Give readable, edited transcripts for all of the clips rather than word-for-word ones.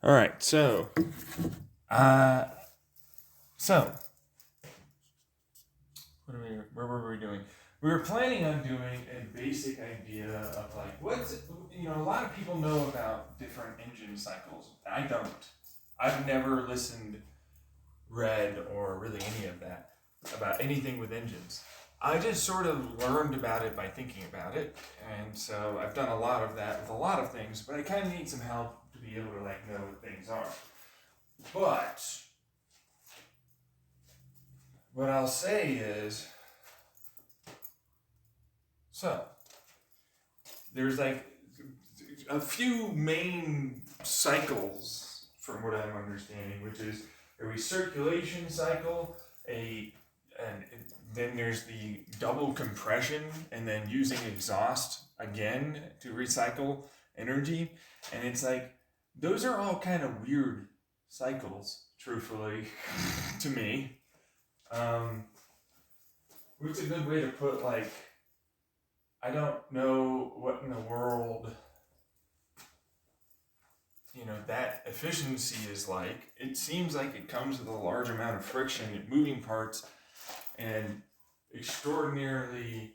All right, uh, so where were we doing? We were planning on doing a basic idea of like a lot of people know about different engine cycles. I don't. I've never listened, read, or really any of that about anything with engines. I just sort of learned about it by thinking about it, and so I've done a lot of that with a lot of things, but I kind of need some help to be able to know what things are. But what I'll say is, there's a few main cycles from what I'm understanding, which is a recirculation cycle, and then there's the double compression, and then using exhaust again to recycle energy. And it's those are all kind of weird cycles, truthfully, to me. What's a good way to put I don't know what in the world that efficiency is like. It seems like it comes with a large amount of friction and moving parts and extraordinarily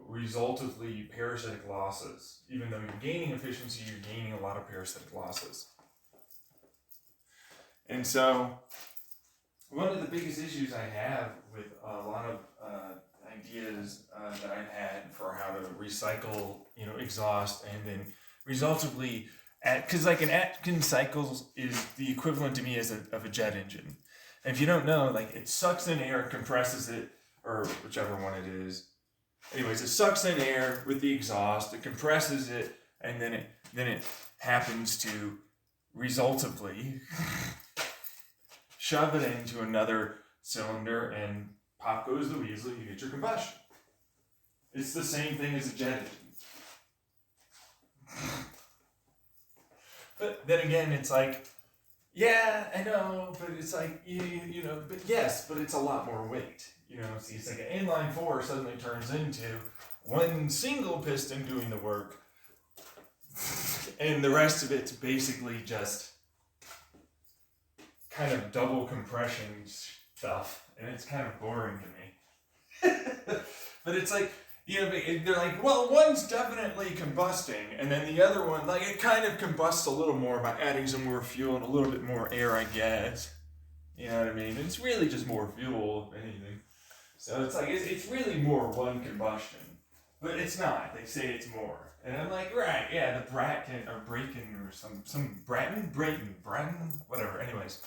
resultively parasitic losses. Even though you're gaining efficiency, you're gaining a lot of parasitic losses. And so one of the biggest issues I have with a lot of ideas that I've had for how to recycle, exhaust, and then resultively, because an Atkins cycle is the equivalent to me of a jet engine. And if you don't know, it sucks in air, compresses it, or whichever one it is. Anyways, it sucks in air with the exhaust, it compresses it, and then it happens to resultively shove it into another cylinder, and pop goes the weasel, you get your combustion. It's the same thing as a jet engine. But then again, it's yeah, I know, but it's but yes, but it's a lot more weight. See, it's an inline four suddenly turns into one single piston doing the work, and the rest of it's basically just kind of double compression stuff, and it's kind of boring to me. But it's they're well, one's definitely combusting, and then the other one, it kind of combusts a little more by adding some more fuel and a little bit more air, I guess. You know what I mean? It's really just more fuel, if anything. So it's it's really more one combustion, but it's not. They say it's more, and I'm right, yeah, the Bracken or Braken or some Brayton, whatever. Anyways,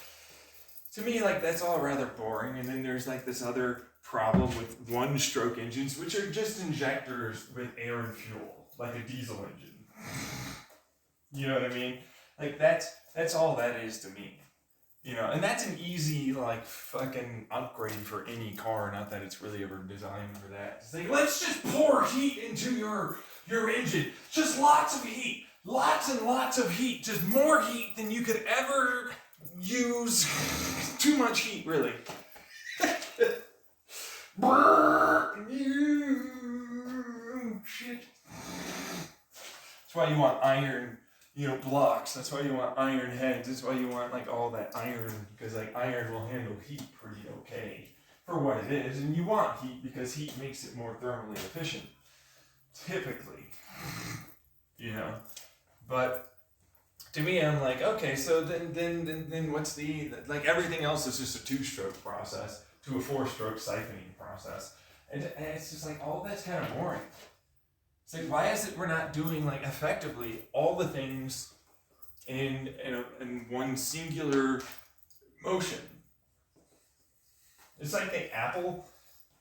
to me, that's all rather boring. And then there's this other problem with one-stroke engines, which are just injectors with air and fuel, like a diesel engine. You know what I mean? That's all that is to me. And that's an easy fucking upgrade for any car. Not that it's really ever designed for that. It's let's just pour heat into your engine. Just lots of heat, lots and lots of heat. Just more heat than you could ever use. Too much heat, really. Shit. That's why you want iron, blocks. That's why you want iron heads. That's why you want all that iron, because iron will handle heat pretty okay for what it is. And you want heat because heat makes it more thermally efficient, typically. But to me, I'm okay, so then what's everything else is just a two-stroke process to a four-stroke siphoning process. And it's just all that's kind of boring. It's why is it we're not doing effectively all the things in one singular motion? It's the apple,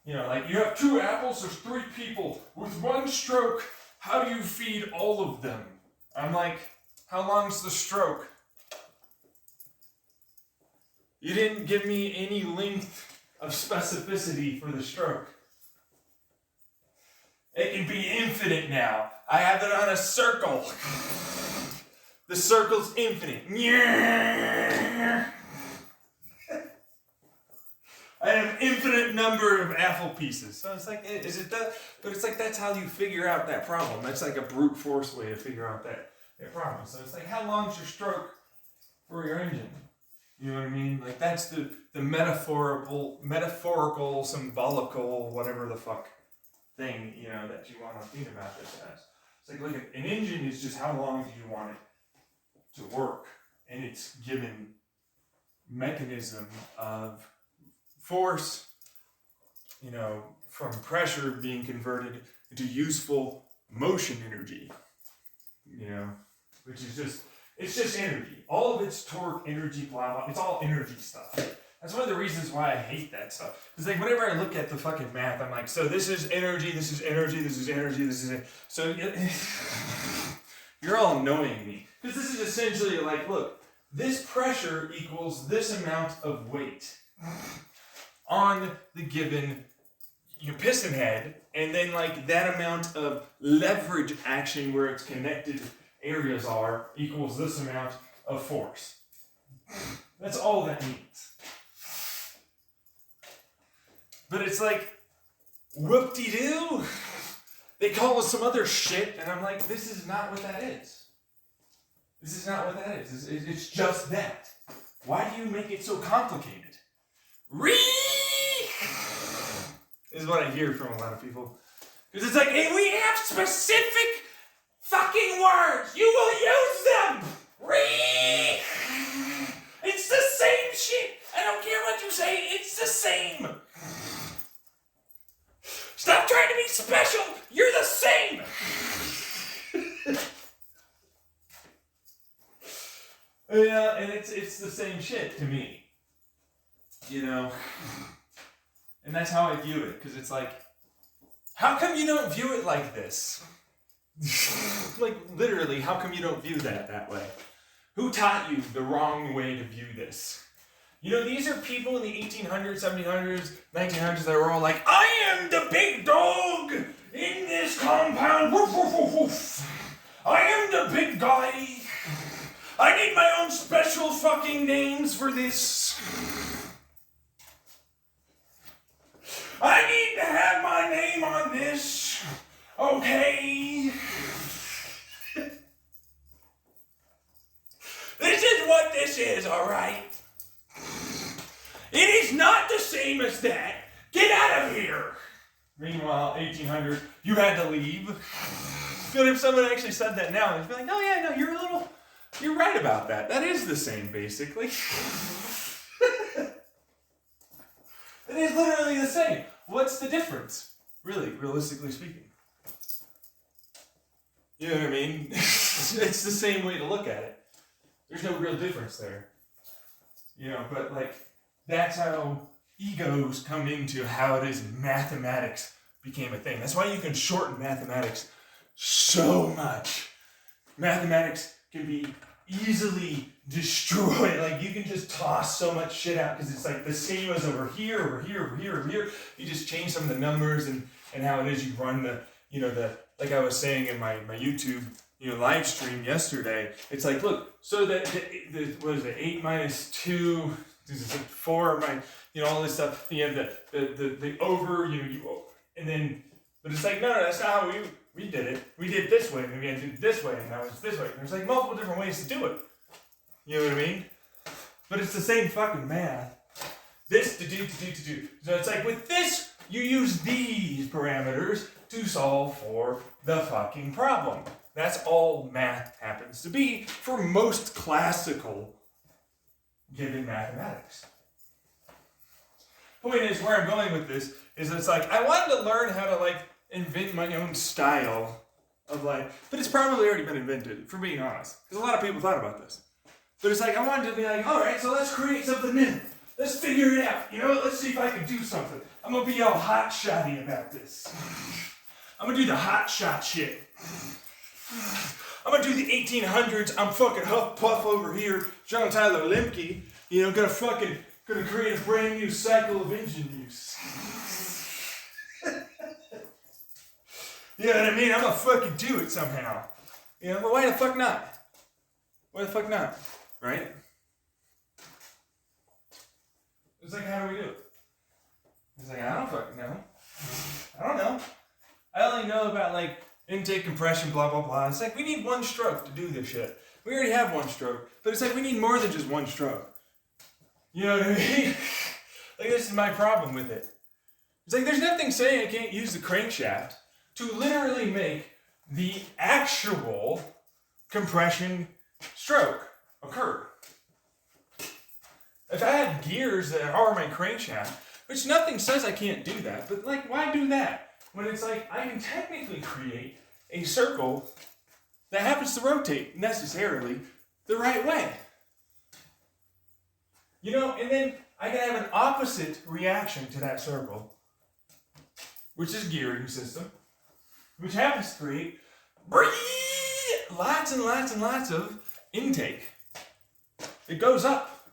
you have two apples, there's three people. With one stroke, how do you feed all of them? I'm how long's the stroke? You didn't give me any length of specificity for the stroke. It can be infinite now. I have it on a circle. The circle's infinite. I have an infinite number of apple pieces. So it's is it that? But it's that's how you figure out that problem. That's a brute force way to figure out It problems. So it's like, how long's your stroke for your engine? You know what I mean? Like, that's the metaphorical, symbolical, whatever the fuck thing, you know, that you want to think about this as. It's like, look, an engine is just how long do you want it to work, and its given mechanism of force, you know, from pressure being converted into useful motion energy, you know, which is just, it's just energy. All of it's torque, energy, blah, blah, it's all energy stuff. That's one of the reasons why I hate that stuff. It's like, whenever I look at the fucking math, I'm like, so this is energy, this is energy, this is energy, this is, so you're all annoying me. Because this is essentially like, look, this pressure equals this amount of weight on the given piston head, and then like that amount of leverage action where its connected areas are equals this amount of force. That's all that means. But it's like, whoop-de-doo. They call us some other shit, and I'm like, this is not what that is. This is not what that is. It's just that. Why do you make it so complicated? Is what I hear from a lot of people. Because it's like, hey, we have specific fucking words. You will use them. It's the same shit. I don't care what you say. It's the same. Stop trying to be special. You're the same. Yeah, and it's the same shit to me. You know? And that's how I view it, because it's like, how come you don't view it like this? Like, literally, how come you don't view that way? Who taught you the wrong way to view this? You know, these are people in the 1800s, 1700s, 1900s that were all like, I am the big dog in this compound. Woof, woof, woof, woof. I am the big guy. I need my own special fucking names for this. I need to have my name on this. Okay. This is what this is, alright? It is not the same as that. Get out of here. Meanwhile, 1800, you had to leave. But if someone actually said that now, they'd be like, oh yeah, no, you're right about that. That is the same, basically. It is literally the same. What's the difference? Really, realistically speaking. You know what I mean? It's the same way to look at it. There's no real difference there. You know, but like, that's how egos come into how it is mathematics became a thing. That's why you can shorten mathematics so much. Mathematics can be easily destroyed. Like, you can just toss so much shit out because it's like the same as over here, over here, over here, over here. You just change some of the numbers and how it is you run the, you know, the, like I was saying in my YouTube, you know, live stream yesterday. It's like, look, so the what is it, 8 minus 2, this is 4, you know, all this stuff. You have the over, and then, but it's like, no, that's not how we did it. We did it this way, and we had to do it this way, and now it's this way. There's like multiple different ways to do it. You know what I mean? But it's the same fucking math. This to do. So it's like, with this, you use these parameters to solve for the fucking problem. That's all math happens to be for most classical given mathematics. Point is, where I'm going with this is it's like, I wanted to learn how to like invent my own style of like, but it's probably already been invented, for being honest. Because a lot of people thought about this. But it's like, I wanted to be like, alright, so let's create something new. Let's figure it out. You know, let's see if I can do something. I'm going to be all hot shotty about this. I'm going to do the hot shot shit. I'm going to do the 1800s. I'm fucking Huff Puff over here. John Tyler Lemke. You know, gonna create a brand new cycle of engine use. You know what I mean? I'm gonna fucking do it somehow. You know, but why the fuck not? Why the fuck not? Right? It's like, how do we do it? It's like, I don't fucking know. I don't know. I only know about like intake, compression, blah, blah, blah. It's like we need one stroke to do this shit. We already have one stroke, but it's like we need more than just one stroke. You know what I mean? Like, this is my problem with it. It's like there's nothing saying I can't use the crankshaft to literally make the actual compression stroke occur. If I had gears that are my crankshaft, which nothing says I can't do that, but like, why do that? When it's like, I can technically create a circle that happens to rotate necessarily the right way. You know, and then I can have an opposite reaction to that circle, which is gearing system, which happens to create lots and lots and lots of intake. It goes up,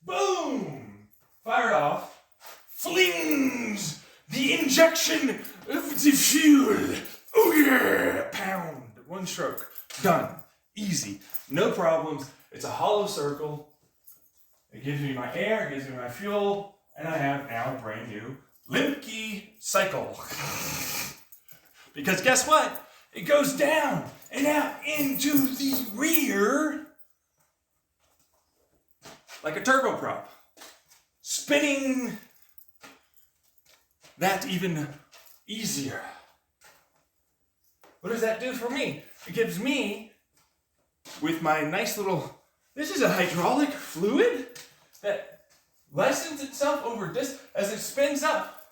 boom, fired off, flings the injection of the fuel. Oh yeah, pound, one stroke, done, easy, no problems. It's a hollow circle. It gives me my air, it gives me my fuel, and I have now a brand new Lemke cycle. Because guess what? It goes down and out into the rear like a turboprop, spinning that even easier. What does that do for me? It gives me, with my nice little, this is a hydraulic fluid that lessens itself over distance. As it spins up,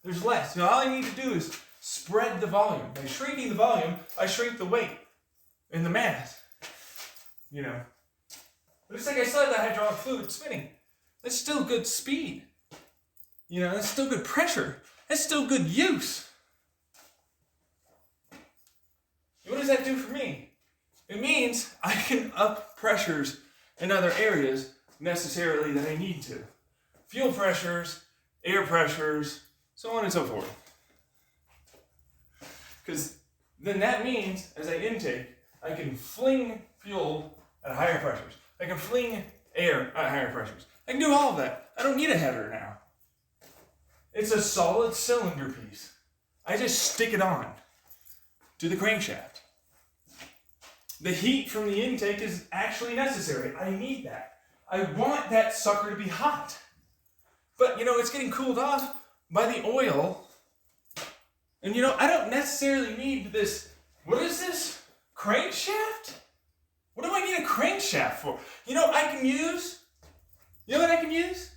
there's less. So all I need to do is spread the volume. By shrinking the volume, I shrink the weight and the mass. You know. But it's like I still have that hydraulic fluid spinning. That's still good speed. You know, that's still good pressure. That's still good use. What does that do for me? It means I can up pressures in other areas necessarily that I need to. Fuel pressures, air pressures, so on and so forth. Because then that means, as I intake, I can fling fuel at higher pressures. I can fling air at higher pressures. I can do all of that. I don't need a header now. It's a solid cylinder piece. I just stick it on to the crankshaft. The heat from the intake is actually necessary. I need that. I want that sucker to be hot. But, you know, it's getting cooled off by the oil. And, you know, I don't necessarily need this. What is this? Crankshaft? What do I need a crankshaft for? You know, I can use. You know what I can use?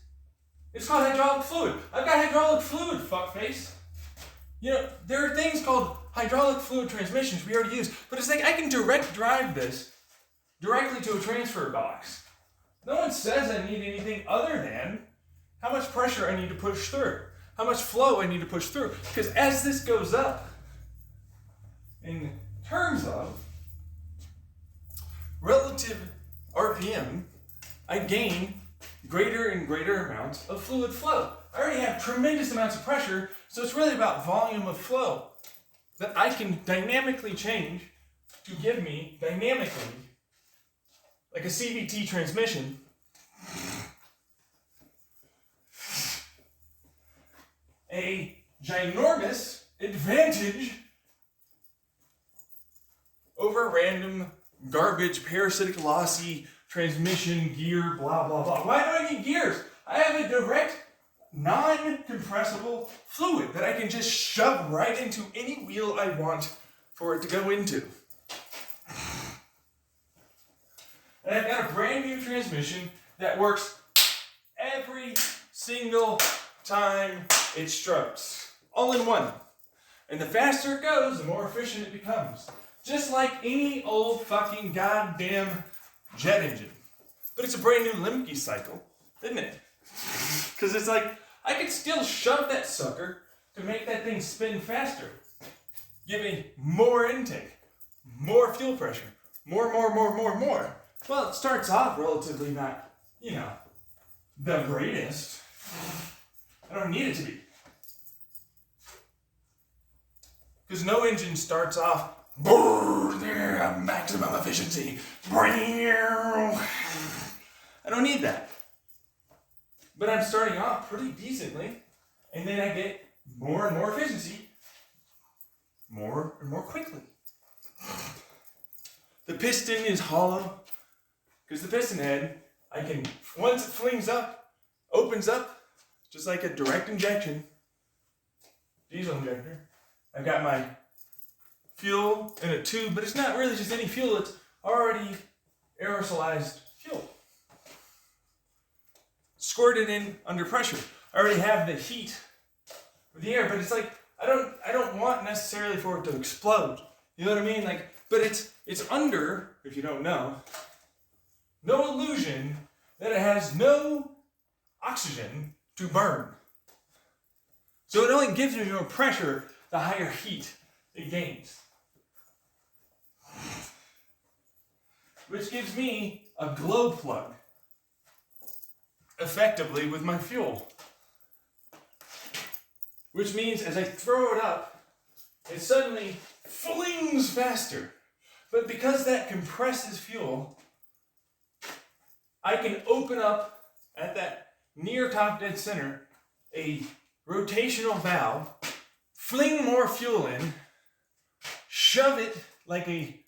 It's called hydraulic fluid. I've got hydraulic fluid, fuckface. You know, there are things called hydraulic fluid transmissions we already use, but it's like I can direct drive this directly to a transfer box. No one says I need anything other than how much pressure I need to push through, how much flow I need to push through. Because as this goes up, in terms of relative RPM, I gain greater and greater amounts of fluid flow. I already have tremendous amounts of pressure, so it's really about volume of flow that I can dynamically change to give me dynamically, like a CVT transmission, a ginormous advantage over random garbage, parasitic, lossy transmission, gear, blah, blah, blah. Why do I need gears? I have a direct, non-compressible fluid that I can just shove right into any wheel I want for it to go into. And I've got a brand new transmission that works every single time it strokes. All in one. And the faster it goes, the more efficient it becomes. Just like any old fucking goddamn jet engine. But it's a brand new Lemke cycle, isn't it? Because it's like, I could still shove that sucker to make that thing spin faster. Give me more intake, more fuel pressure, more. Well, it starts off relatively not, you know, the greatest. I don't need it to be. Because no engine starts off, maximum efficiency. I don't need that. But I'm starting off pretty decently, and then I get more and more efficiency more and more quickly. The piston is hollow because the piston head, once it flings up, opens up, just like a direct injection diesel injector. I've got my fuel in a tube, but it's not really just any fuel, it's already aerosolized fuel. Squirted in under pressure. I already have the heat of the air, but it's like I don't want necessarily for it to explode. You know what I mean? Like, but it's under, if you don't know, no illusion that it has no oxygen to burn. So it only gives you more pressure the higher heat it gains. Which gives me a glow plug, effectively with my fuel. Which means as I throw it up, it suddenly flings faster. But because that compresses fuel, I can open up at that near top dead center a rotational valve, fling more fuel in, shove it like a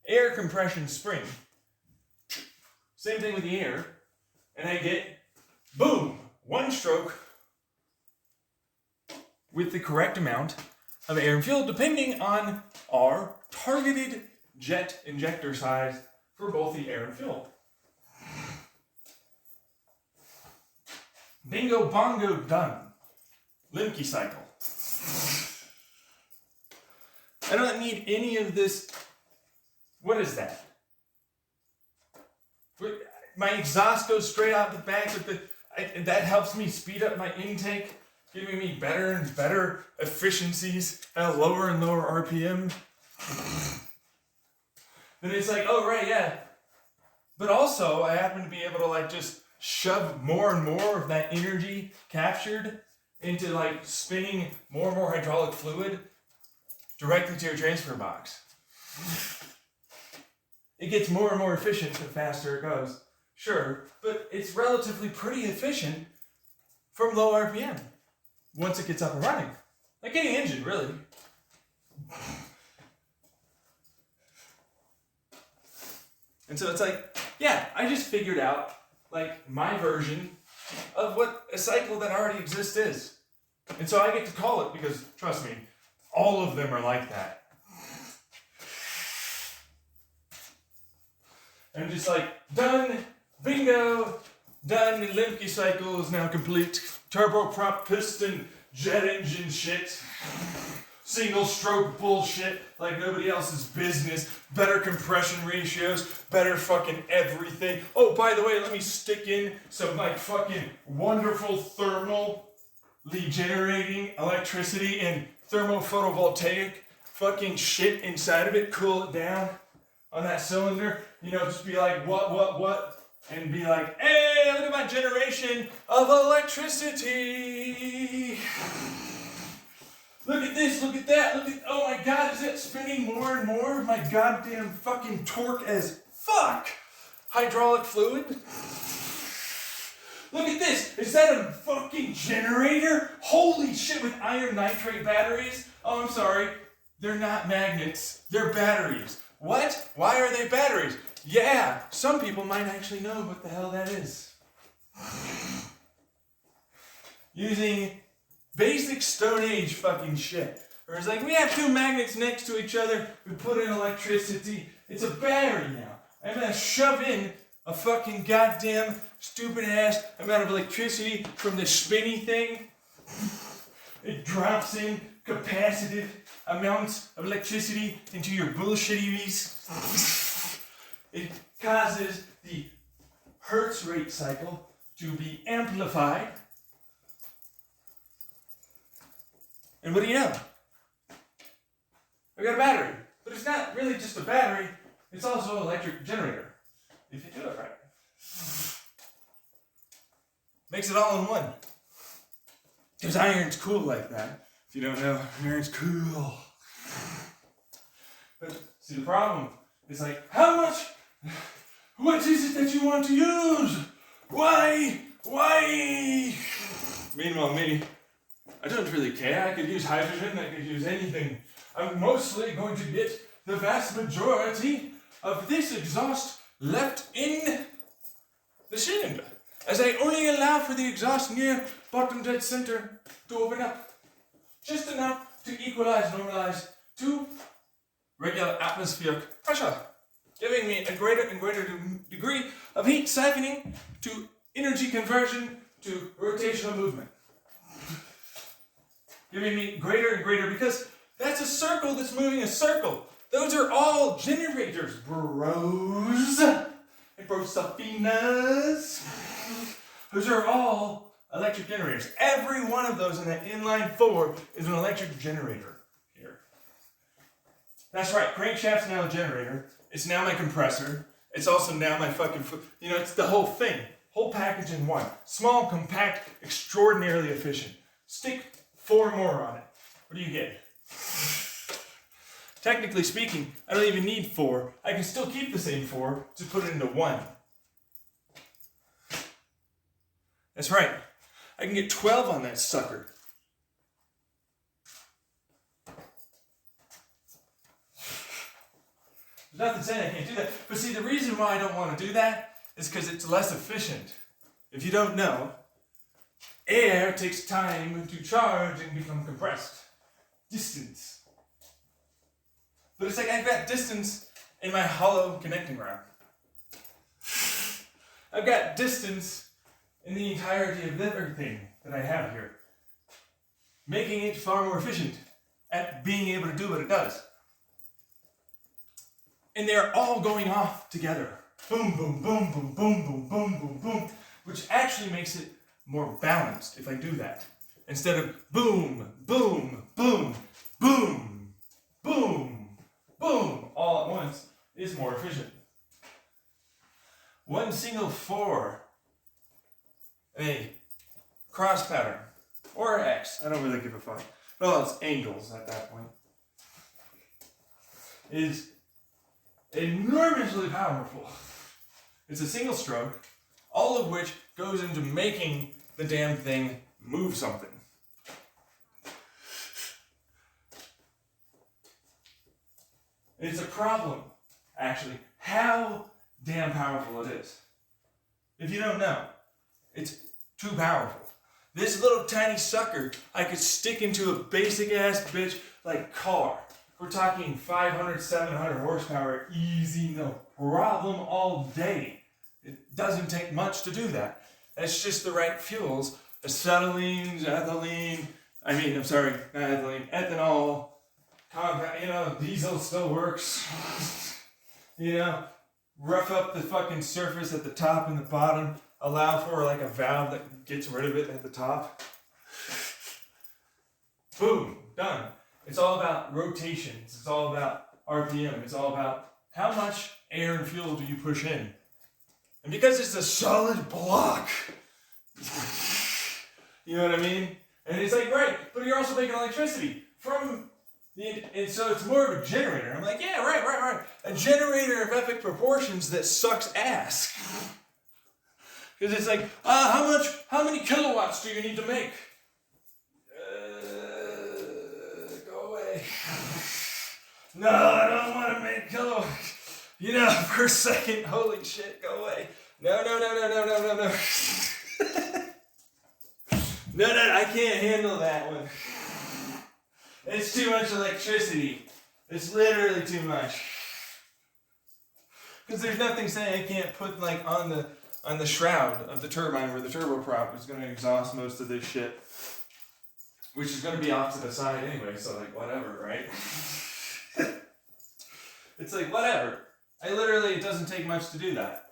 air compression spring. Same thing with the air, and I get, boom, one stroke with the correct amount of air and fuel, depending on our targeted jet injector size for both the air and fuel. Bingo bongo done. Lemke cycle. I don't need any of this. What is that? My exhaust goes straight out the back, but that helps me speed up my intake, giving me better and better efficiencies at a lower and lower RPM. Then it's like, oh right, yeah. But also, I happen to be able to like just shove more and more of that energy captured into like spinning more and more hydraulic fluid directly to your transfer box. It gets more and more efficient the faster it goes. Sure, but it's relatively pretty efficient from low RPM once it gets up and running. Like any engine, really. And so it's like, yeah, I just figured out like my version of what a cycle that already exists is. And so I get to call it because, trust me, all of them are like that. I'm just like, done, bingo, done, the Lemke cycle is now complete. Turboprop piston, jet engine shit. Single stroke bullshit like nobody else's business. Better compression ratios, better fucking everything. Oh, by the way, let me stick in some like fucking wonderful thermally generating electricity and thermophotovoltaic fucking shit inside of it. Cool it down on that cylinder. You know, just be like, what? And be like, hey, look at my generation of electricity. Look at this, look at that, oh my god, is it spinning more and more of my goddamn fucking torque as fuck hydraulic fluid? Look at this, is that a fucking generator? Holy shit, with iron nitrate batteries? Oh, I'm sorry, they're not magnets, they're batteries. What? Why are they batteries? Yeah, some people might actually know what the hell that is. Using basic Stone Age fucking shit. Where it's like, we have two magnets next to each other, we put in electricity, it's a battery now. I'm gonna shove in a fucking goddamn stupid ass amount of electricity from this spinny thing. It drops in capacitive amounts of electricity into your bullshitteries. It causes the Hertz rate cycle to be amplified. And what do you know? I've got a battery. But it's not really just a battery, it's also an electric generator. If you do it right. Makes it all in one. Because iron's cool like that. If you don't know, iron's cool. But see, the problem is like, how much? What is it that you want to use? Why? Meanwhile, me, I don't really care. I could use hydrogen, I could use anything. I'm mostly going to get the vast majority of this exhaust left in the cylinder, as I only allow for the exhaust near bottom dead center to open up. Just enough to equalize, normalize to regular atmospheric pressure, giving me a greater and greater degree of heat siphoning to energy conversion to rotational movement. Giving me greater and greater, because that's a circle that's moving a circle. Those are all generators, bros and brosafinas. Those are all electric generators. Every one of those in that inline 4 is an electric generator here. That's right, crankshaft's now a generator. It's now my compressor. It's also now my fucking, it's the whole thing. Whole package in one. Small, compact, extraordinarily efficient. Stick 4 more on it. What do you get? Technically speaking, I don't even need 4. I can still keep the same 4, just put it into 1. That's right. I can get 12 on that sucker. There's nothing saying I can't do that. But see, the reason why I don't want to do that is because it's less efficient. If you don't know, air takes time to charge and become compressed. Distance. But it's like I've got distance in my hollow connecting rod. I've got distance in the entirety of everything that I have here, making it far more efficient at being able to do what it does. And they're all going off together. Boom, boom, boom, boom, boom, boom, boom, boom, boom, which actually makes it more balanced if I do that. Instead of boom, boom, boom, boom, boom, boom, all at once is more efficient. One single 4, a cross pattern, or X, I don't really give a fuck. Well, it's angles at that point, is enormously powerful. It's a single stroke, all of which goes into making the damn thing move something. It's a problem, actually, how damn powerful it is. If you don't know, it's too powerful. This little tiny sucker I could stick into a basic ass bitch like car. We're talking 500, 700 horsepower, easy, no problem, all day. It doesn't take much to do that. That's just the right fuels. Acetylene, ethylene, not ethylene, ethanol, compound, diesel still works. Rough up the fucking surface at the top and the bottom. Allow for like a valve that gets rid of it at the top. Boom, done. It's all about rotations. It's all about RPM. It's all about how much air and fuel do you push in. And because it's a solid block, you know what I mean? And it's like, right, but you're also making electricity and so it's more of a generator. I'm like, yeah, right. A generator of epic proportions that sucks ass. Because it's like, how many kilowatts do you need to make? Go away. No, I don't want to make kilowatts. Per second, holy shit, go away. No. No, I can't handle that one. It's too much electricity. It's literally too much. Because there's nothing saying I can't put on the shroud of the turbine where the turboprop is going to exhaust most of this shit. Which is going to be off to the side anyway, so whatever, right? It's whatever. It doesn't take much to do that.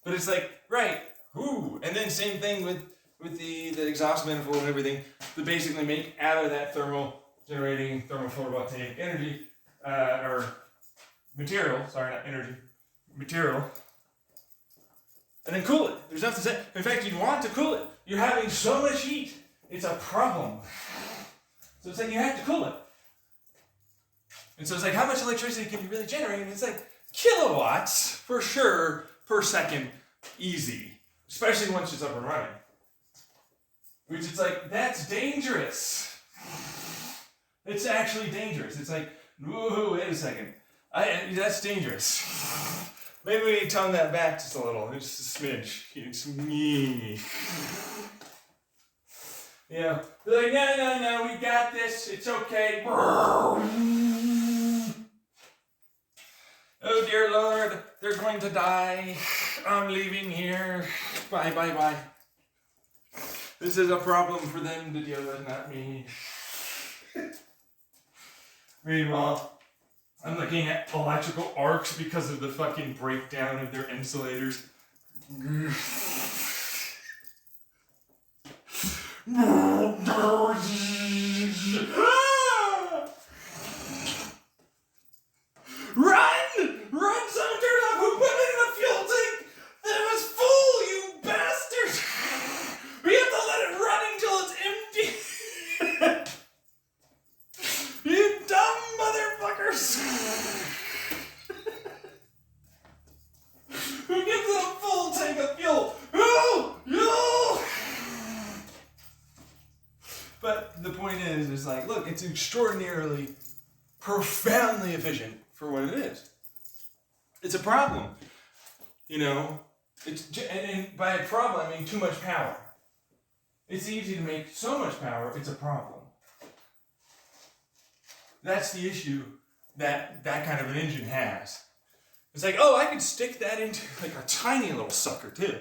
But it's right, ooh. And then same thing with the exhaust manifold and everything, to basically make out of that generating thermal photovoltaic energy, or material, material, and then cool it. There's nothing to say. In fact, you want to cool it. You're having so much heat, it's a problem. So it's you have to cool it. And so it's how much electricity can you really generate? And it's kilowatts, for sure, per second, easy. Especially once it's up and running. Which it's that's dangerous. It's actually dangerous. It's Whoa, wait a second. That's dangerous. Maybe we need to tone that back just a little, just a smidge. It's me. You know, they're like, no, we got this. It's okay. Oh dear Lord, they're going to die. I'm leaving here. Bye, bye, bye. This is a problem for them to deal with, not me. Meanwhile, I'm looking at electrical arcs because of the fucking breakdown of their insulators. Run! Run, some dirt off! Who put it in a fuel tank that was full, you bastard! We have to let it run until it's empty! You dumb motherfuckers! Who gives it a full tank of fuel? No! But the point is like, look, it's extraordinarily, profoundly efficient for what it is. It's a problem, you know. And by a problem, I mean too much power. It's easy to make so much power, it's a problem. That's the issue that kind of an engine has. It's like, oh, I could stick that into like a tiny little sucker too.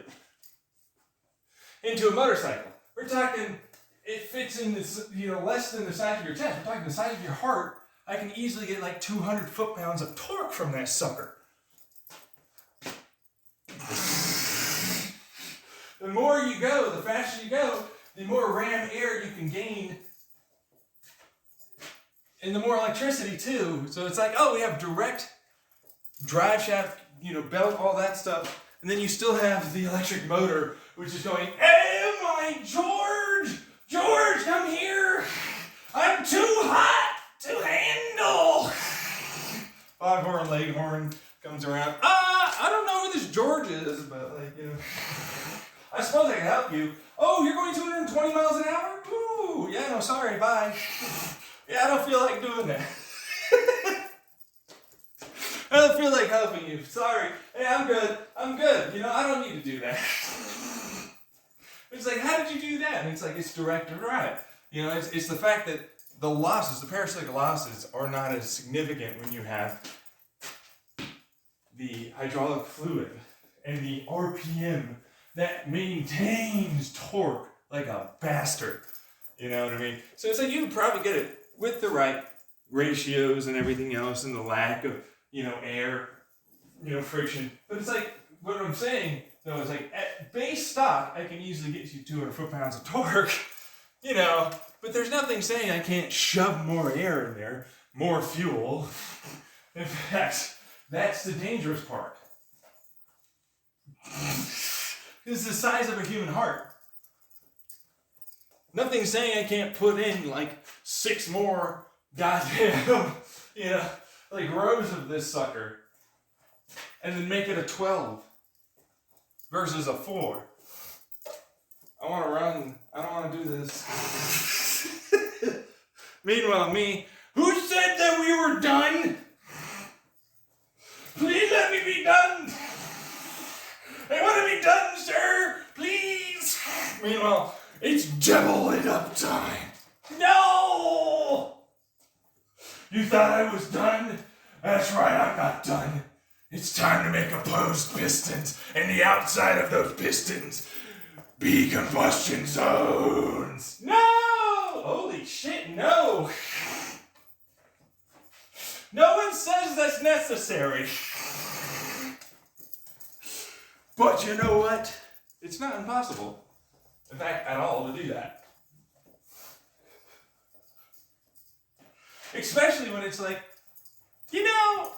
Into a motorcycle. We're talking, it fits in this, you know, less than the size of your chest. We're talking the size of your heart. I can easily get like 200 foot-pounds of torque from that sucker. The more you go, the faster you go, the more ram air you can gain. And the more electricity too. So it's like, oh, we have direct drive shaft, you know, belt, all that stuff. And then you still have the electric motor, which is going, hey, my George! George, come here! I'm too hot to handle! Foghorn Leghorn comes around. I don't know who this George is, but like, you know. I suppose I can help you. Oh, you're going 220 miles an hour? Ooh, yeah, no, sorry, bye. Yeah, I don't feel like doing that. I don't feel like helping you. Sorry. Hey, I'm good. You know, I don't need to do that. It's like, how did you do that? And it's like, it's direct drive. You know, it's the fact that the losses, the parasitic losses, are not as significant when you have the hydraulic fluid and the RPM that maintains torque like a bastard. You know what I mean? So it's like you would probably get it with the right ratios and everything else and the lack of, you know, air, you know, friction. But it's like, what I'm saying, though, is like, at base stock, I can easily get you 200 foot-pounds of torque, you know, but there's nothing saying I can't shove more air in there, more fuel. In fact, that's the dangerous part. It's the size of a human heart. Nothing's saying I can't put in like 6 more goddamn, you know, like rows of this sucker and then make it a 12 versus a 4. I want to run. I don't want to do this. Meanwhile, me, who said that we were done? Please let me be done. I want to be done, sir. Please. Meanwhile, it's devil it up time. No! You thought I was done? That's right, I'm not done. It's time to make opposed pistons, and the outside of those pistons be combustion zones. No! Holy shit, no! No one says that's necessary. But you know what? It's not impossible. In fact, at all, to do that. Especially when it's like, you know,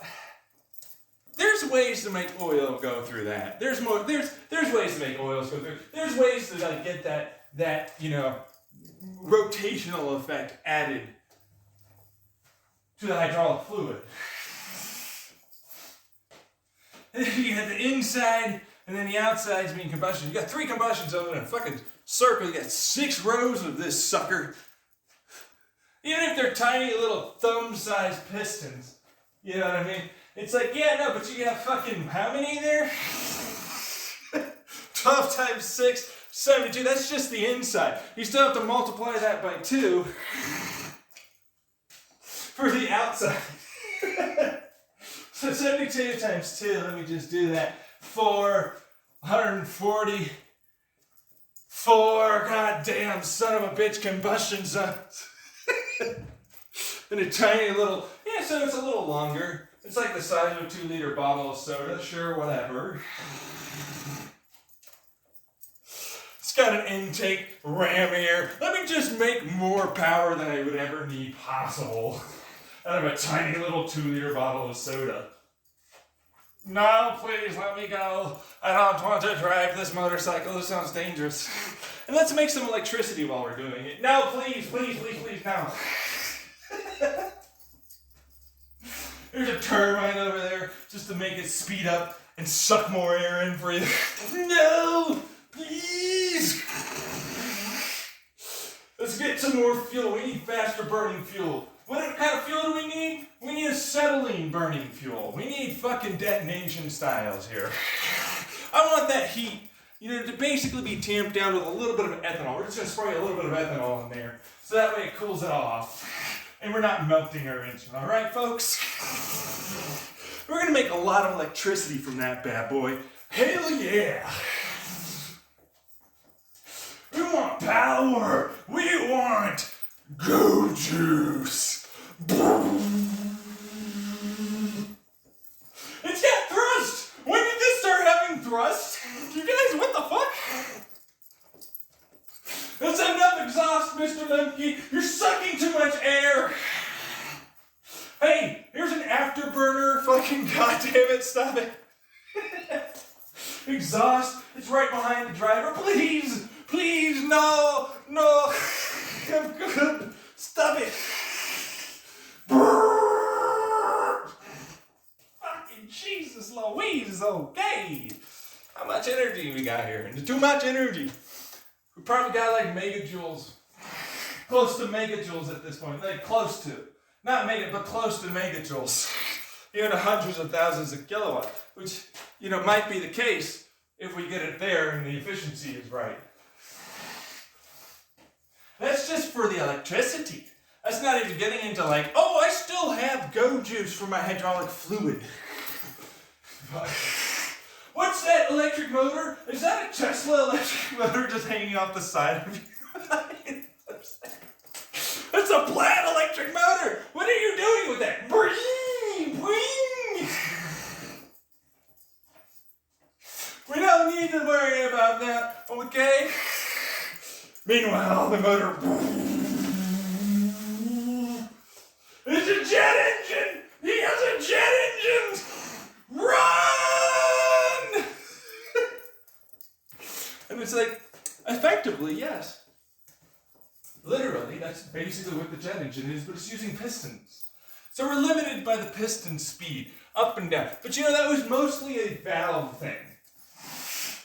there's ways to make oil go through that. There's ways to make oils go through. There's ways to like get that you know, rotational effect added to the hydraulic fluid. And then you have the inside and then the outside's being combustion. You got 3 combustion zones in a fucking circle. You got 6 rows of this sucker. Even if they're tiny little thumb-sized pistons. You know what I mean? It's like, yeah, no, but you have fucking, how many there? 12 times 6, 72. That's just the inside. You still have to multiply that by 2 for the outside. So 72 times 2, let me just do that. 444 goddamn son of a bitch combustion zones. And a tiny little, yeah, so it's a little longer. It's like the size of a 2-liter bottle of soda, sure, whatever. It's got an intake, ram here. Let me just make more power than I would ever need possible out of a tiny little 2-liter bottle of soda. No, please let me go. I don't want to drive this motorcycle. This sounds dangerous. And let's make some electricity while we're doing it. No, please, please, please, please, no. There's a turbine over there just to make it speed up and suck more air in for you. No, please. Let's get some more fuel. We need faster burning fuel. What kind of fuel do we need? We need acetylene burning fuel. We need fucking detonation styles here. I want that heat, to basically be tamped down with a little bit of ethanol. We're just going to spray a little bit of ethanol in there so that way it cools it off. And we're not melting our engine, all right, folks? We're going to make a lot of electricity from that bad boy. Hell yeah! We want power! We want go juice! It's got thrust! When did this start having thrust? You guys, what the fuck? That's enough exhaust, Mr. Lemke. You're sucking too much air. Hey, here's an afterburner. Fucking goddamn it, stop it. Exhaust. It's right behind the driver. Please, please, no, no. I'm good. Stop it. Fucking Jesus Louise. Okay. How much energy we got here? Too much energy. We probably got like megajoules, close to megajoules at this point, like close to, not mega, but close to megajoules, even to hundreds of thousands of kilowatt, which, might be the case if we get it there and the efficiency is right. That's just for the electricity. That's not even getting into like, oh, I still have go juice for my hydraulic fluid. What's that electric motor? Is that a Tesla electric motor just hanging off the side of you? It's a Plaid electric motor! What are you doing with that? Bring! We don't need to worry about that, okay? Meanwhile, the motor... It's a jet engine! He has a jet engine! Run! And it's like, effectively, yes. Literally, that's basically what the jet engine is, but it's using pistons. So we're limited by the piston speed, up and down. But that was mostly a valve thing.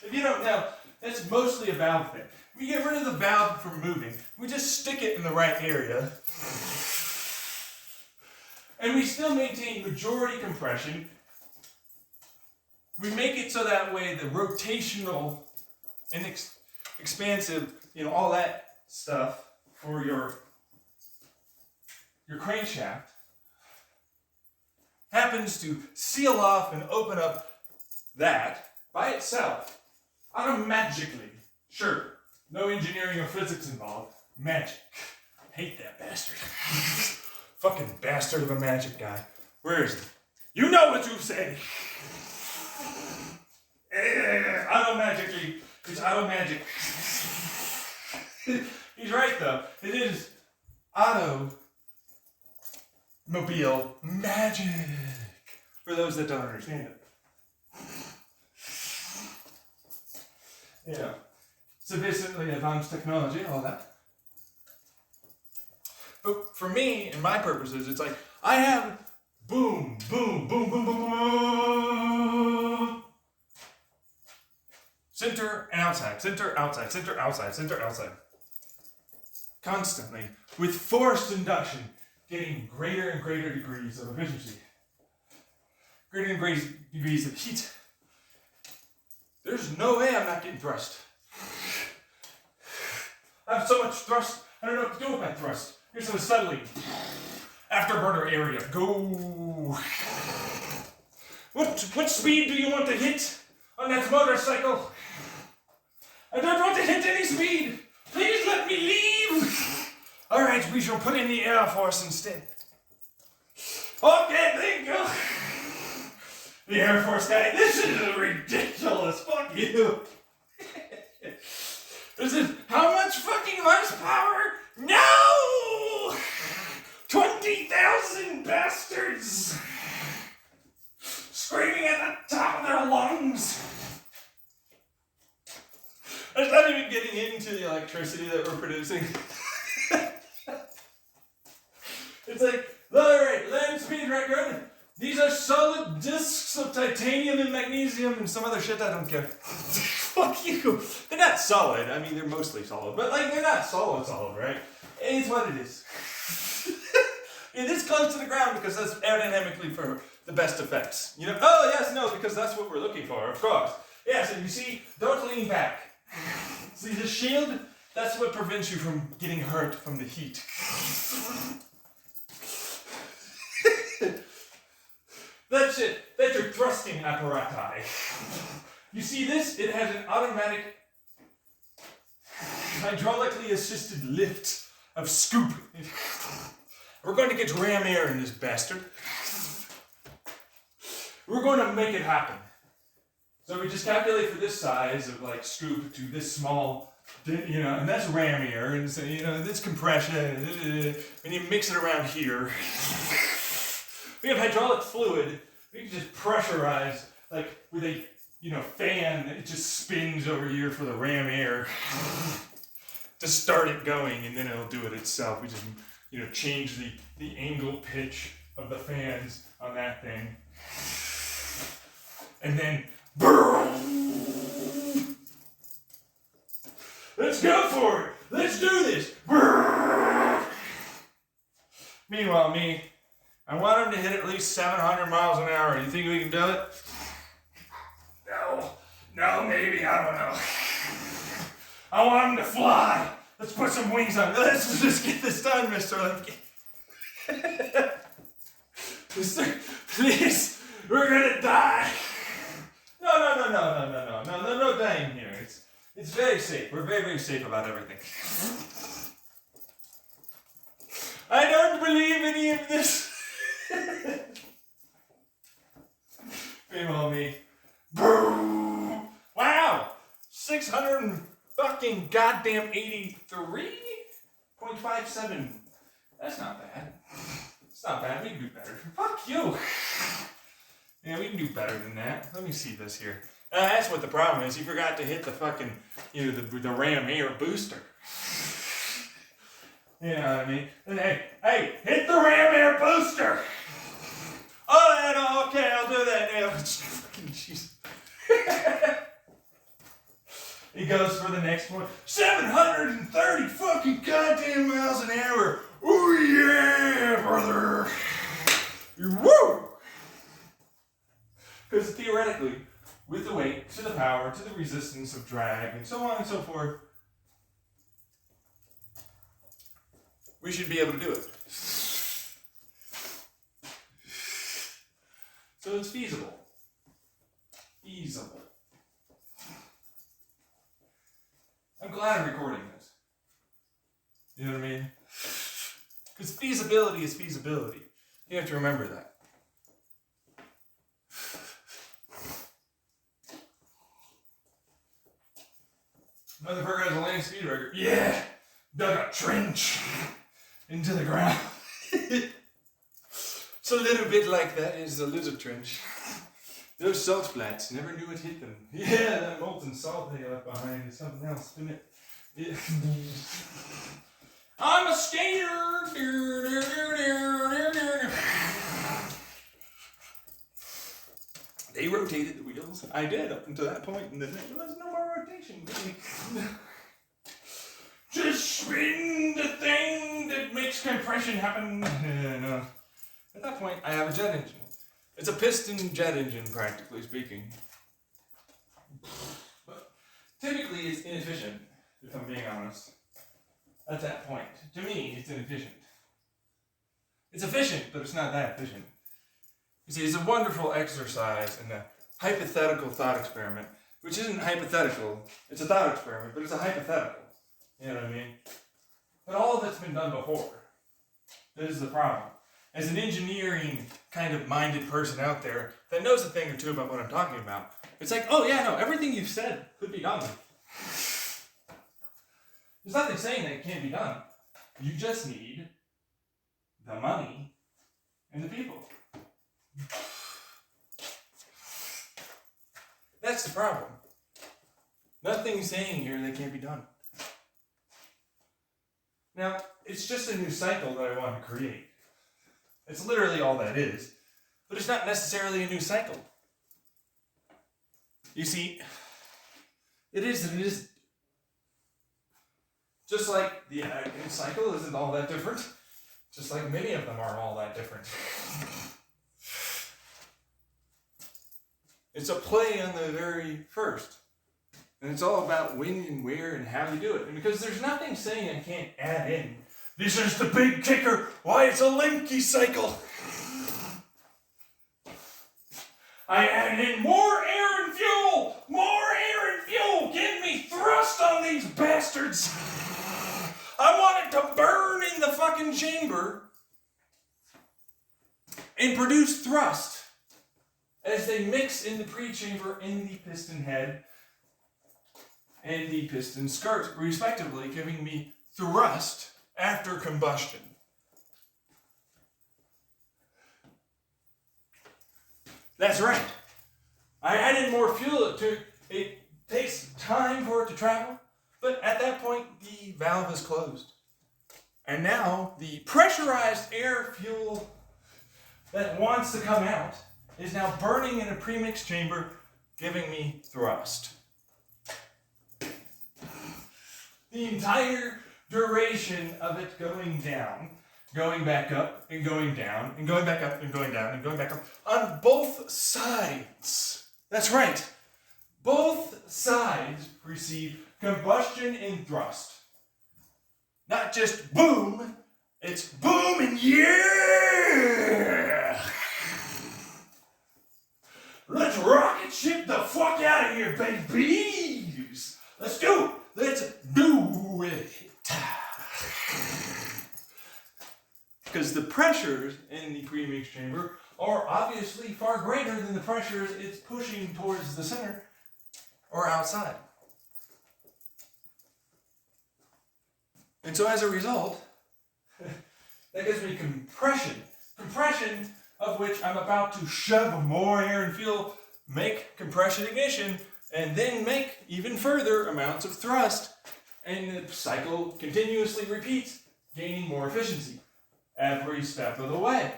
If you don't know, that's mostly a valve thing. We get rid of the valve from moving. We just stick it in the right area. And we still maintain majority compression. We make it so that way the rotational and expansive, all that stuff for your crankshaft happens to seal off and open up that by itself, automatically. Sure, no engineering or physics involved. Magic. Hate that bastard. Fucking bastard of a magic guy. Where is he? You know what you say. Automagically. It's automagic. He's right though. It is automobile magic. For those that don't understand it. Sufficiently advanced technology, all that. But for me and my purposes, it's like I have boom, boom, boom, boom, boom, boom. Center and outside, center, outside, center, outside, center, outside. constantly, with forced induction, getting greater and greater degrees of efficiency, greater and greater degrees of heat. There's no way I'm not getting thrust. I have so much thrust, I don't know what to do with my thrust. Here's some acetylene. Afterburner area, go. What speed do you want to hit on that motorcycle? I don't want to hit any speed. Please let me leave. All right, we shall put in the Air Force instead. Okay, thank you. The Air Force guy, this is ridiculous. Fuck you. This is how much fucking horsepower? No! 20,000 bastards screaming at the top of their lungs. It's not even getting into the electricity that we're producing. It's like, alright, land speed record. These are solid discs of titanium and magnesium and some other shit I don't care. Fuck you. They're not solid. I mean, they're mostly solid, but they're not solid, right? It's what it is. It is close to the ground because that's aerodynamically for the best effects. You know? Oh, yes, no, because that's what we're looking for, of course. Yes, and you see, don't lean back. See the shield? That's what prevents you from getting hurt from the heat. That's it. That's your thrusting apparatus. You see this? It has an automatic hydraulically assisted lift of scoop. We're going to get ram air in this bastard. We're going to make it happen. So we just calculate for this size of scoop to this small, and that's ram air, and so, this compression, and you mix it around here. We have hydraulic fluid. We can just pressurize, with a, fan. It just spins over here for the ram air to start it going, and then it'll do it itself. We just, change the angle pitch of the fans on that thing, and then, let's go for it. Let's do this. Meanwhile, I want him to hit at least 700 miles an hour. You think we can do it? No, maybe, I don't know. I want him to fly. Let's put some wings on. Let's just get this done, Mr. Lemke. Mister, please, we're gonna die. No dying here. It's very safe. We're very, very safe about everything. I don't believe any of this. Meanwhile, me. Boom! Wow! 600 fucking goddamn 83.57. That's not bad. It's not bad. We can do better. Fuck you. Yeah, we can do better than that. Let me see this here. That's what the problem is. You forgot to hit the fucking, the ram air booster. You know what I mean? Hey, hit the ram air booster! Oh, no, okay, I'll do that now. Fucking jeez. He goes for the next one. 730 fucking goddamn miles an hour. Oh yeah, brother. Woo! Because theoretically, with the weight, to the power, to the resistance of drag, and so on and so forth, we should be able to do it. So it's feasible. I'm glad I'm recording this. You know what I mean? Because feasibility is feasibility. You have to remember that. Motherfucker has a land speed record. Yeah! Dug a trench into the ground. It's a little bit like that is a lizard trench. Those salt flats, never knew it hit them. Yeah, that molten salt they left behind is something else, isn't it? Yeah. I'm a skater! They rotated the wheels. I did up until that point, and then there was no more rotation. Just spin the thing that makes compression happen. No. At that point, I have a jet engine. It's a piston jet engine, practically speaking. But typically, it's inefficient, if I'm being honest. At that point, to me, it's inefficient. It's efficient, but it's not that efficient. You see, it's a wonderful exercise in a hypothetical thought experiment, which isn't hypothetical. It's a thought experiment, but it's a hypothetical. You know what I mean? But all of it's been done before. This is the problem. As an engineering kind of minded person out there that knows a thing or two about what I'm talking about, it's like, oh yeah, no, everything you've said could be done. There's nothing saying that it can't be done. You just need the money and the people. That's the problem. Nothing's saying here that can't be done. Now, it's just a new cycle that I want to create. It's literally all that is. But it's not necessarily a new cycle. You see, it is and it isn't. Just like the acting cycle isn't all that different. Just like many of them are all that different. It's a play on the very first. And it's all about when and where and how you do it. And because there's nothing saying I can't add in, this is the big kicker, why it's a Lemke cycle. I add in more air and fuel! More air and fuel! Give me thrust on these bastards! I want it to burn in the fucking chamber and produce thrust as they mix in the pre-chamber in the piston head and the piston skirt, respectively, giving me thrust after combustion. That's right. I added more fuel. It takes time for it to travel, but at that point, the valve is closed. And now, the pressurized air fuel that wants to come out is now burning in a premix chamber, giving me thrust. The entire duration of it going down, going back up, and going down, and going back up, and going down, and going back up, on both sides. That's right. Both sides receive combustion and thrust. Not just boom, it's boom and yeah! Let's rocket ship the fuck out of here, babies! Let's do it! Let's do it! Because the pressures in the premix chamber are obviously far greater than the pressures it's pushing towards the center or outside. And so as a result, that gives me compression. Compression of which I'm about to shove more air and fuel, make compression ignition, and then make even further amounts of thrust. And the cycle continuously repeats, gaining more efficiency every step of the way.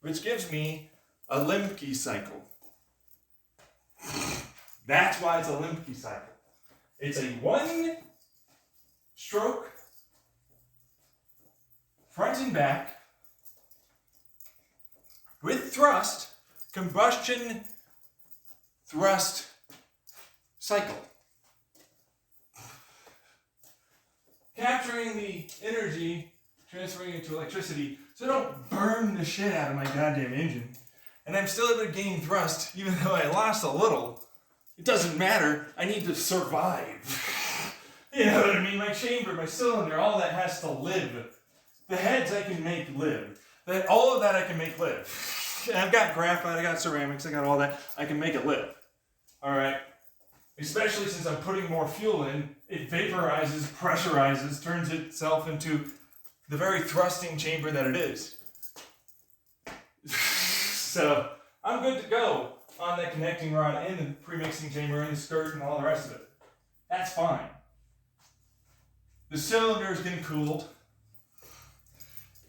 Which gives me a Lemke cycle. That's why it's a Lemke cycle. It's a one-stroke, front and back, with thrust, combustion, thrust, cycle. Capturing the energy, transferring it to electricity, so I don't burn the shit out of my goddamn engine. And I'm still able to gain thrust, even though I lost a little. It doesn't matter, I need to survive. You know what I mean? My chamber, my cylinder, all that has to live. The heads I can make live. All of that I can make live. I've got graphite, I got ceramics, I got all that. I can make it live. Alright? Especially since I'm putting more fuel in, it vaporizes, pressurizes, turns itself into the very thrusting chamber that it is. So, I'm good to go on that connecting rod in the premixing chamber, in the skirt, and all the rest of it. That's fine. The cylinder is getting cooled.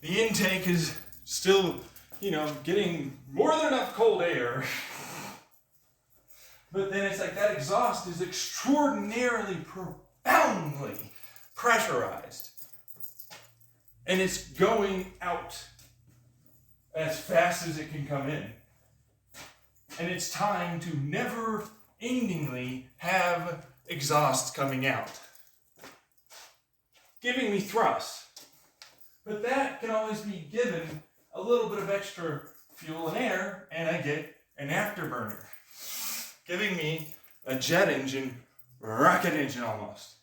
The intake is still, getting more than enough cold air. But then it's like that exhaust is extraordinarily, profoundly pressurized. And it's going out as fast as it can come in. And it's time to never-endingly have exhaust coming out, giving me thrust. But that can always be given a little bit of extra fuel and air, and I get an afterburner, giving me a jet engine, rocket engine almost,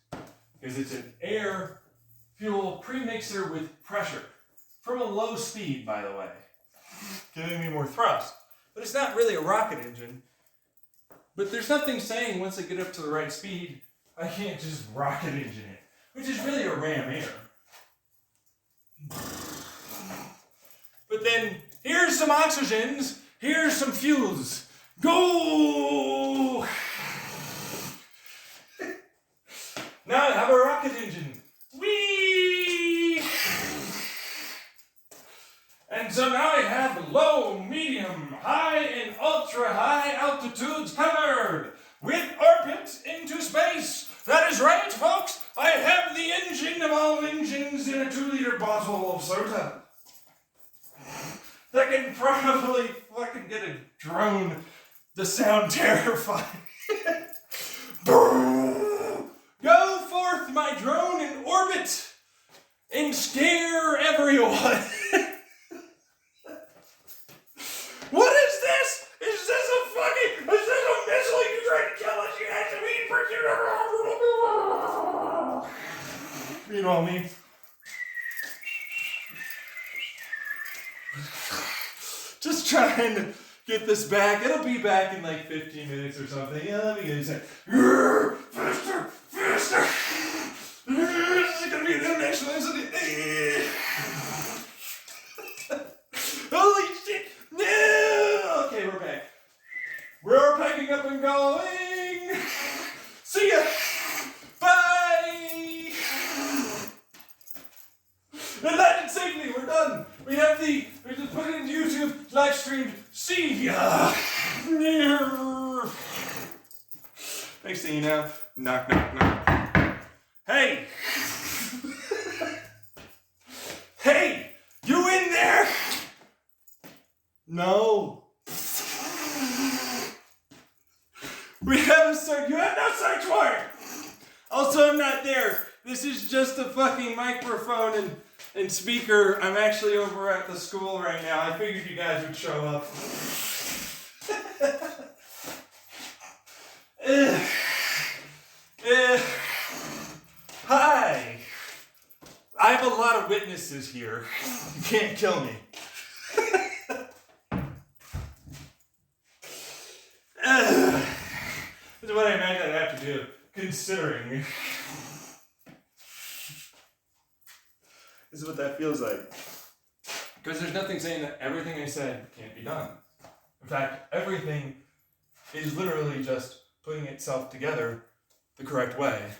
because it's an air fuel premixer with pressure from a low speed, by the way, giving me more thrust. But it's not really a rocket engine. But there's nothing saying once I get up to the right speed, I can't just rocket engine it, which is really a ram air. But then, here's some oxygens, here's some fuels. Go! Now I have a rocket engine. Whee! And so now I have low, medium, high, and ultra-high altitudes covered with orbit into space. That is right, folks. I have the engine of all engines in a 2-liter bottle of soda. That can probably fucking get a drone to sound terrifying. Go forth, my drone, in orbit and scare everyone. What is this? Is this a missile you trying to kill us? You guys have been. You know what I mean? Just trying to get this back. It'll be back in like 15 minutes or something. Yeah, let me get it. Faster, faster. This is gonna be an international incident. Holy shit! No! Okay, we're back. We're packing up and going. See ya. Bye. And landed safely. We're done. We just put it into YouTube, live streamed. See ya. Next thing you know, knock, knock, knock. Hey. Hey, you in there? No. We have a search. You have no search warrant. Also, I'm not there. This is just a fucking microphone and speaker. I'm actually over at the school right now. I figured you guys would show up. Hi. I have a lot of witnesses here. You can't kill me. This is what I imagine I'd have to do, considering. This is what that feels like. Because there's nothing saying that everything I said can't be done. In fact, everything is literally just putting itself together the correct way.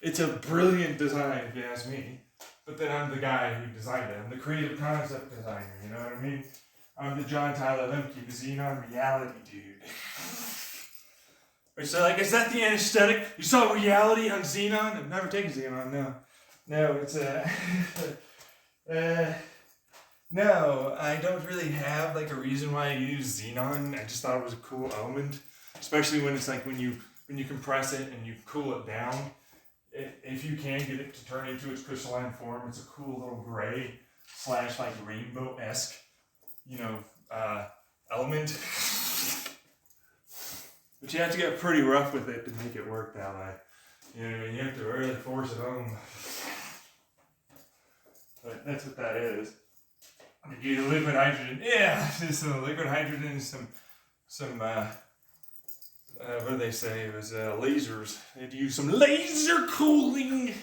It's a brilliant design, if you ask me. But then I'm the guy who designed it. I'm the creative concept designer, you know what I mean? I'm the John Tyler Lemke, the Xenon reality dude. So, like, is that the anesthetic? You saw reality on Xenon? I've never taken Xenon, no. No, it's no, I don't really have, like, a reason why I use Xenon. I just thought it was a cool element. Especially when it's like, when you compress it and you cool it down. If you can get it to turn into its crystalline form, it's a cool little gray / like rainbow-esque, element. But you have to get pretty rough with it to make it work that way. You have to really force it home. But that's what that is. You do liquid hydrogen. Yeah, some liquid hydrogen, some what do they say? It was lasers. They had to use some laser cooling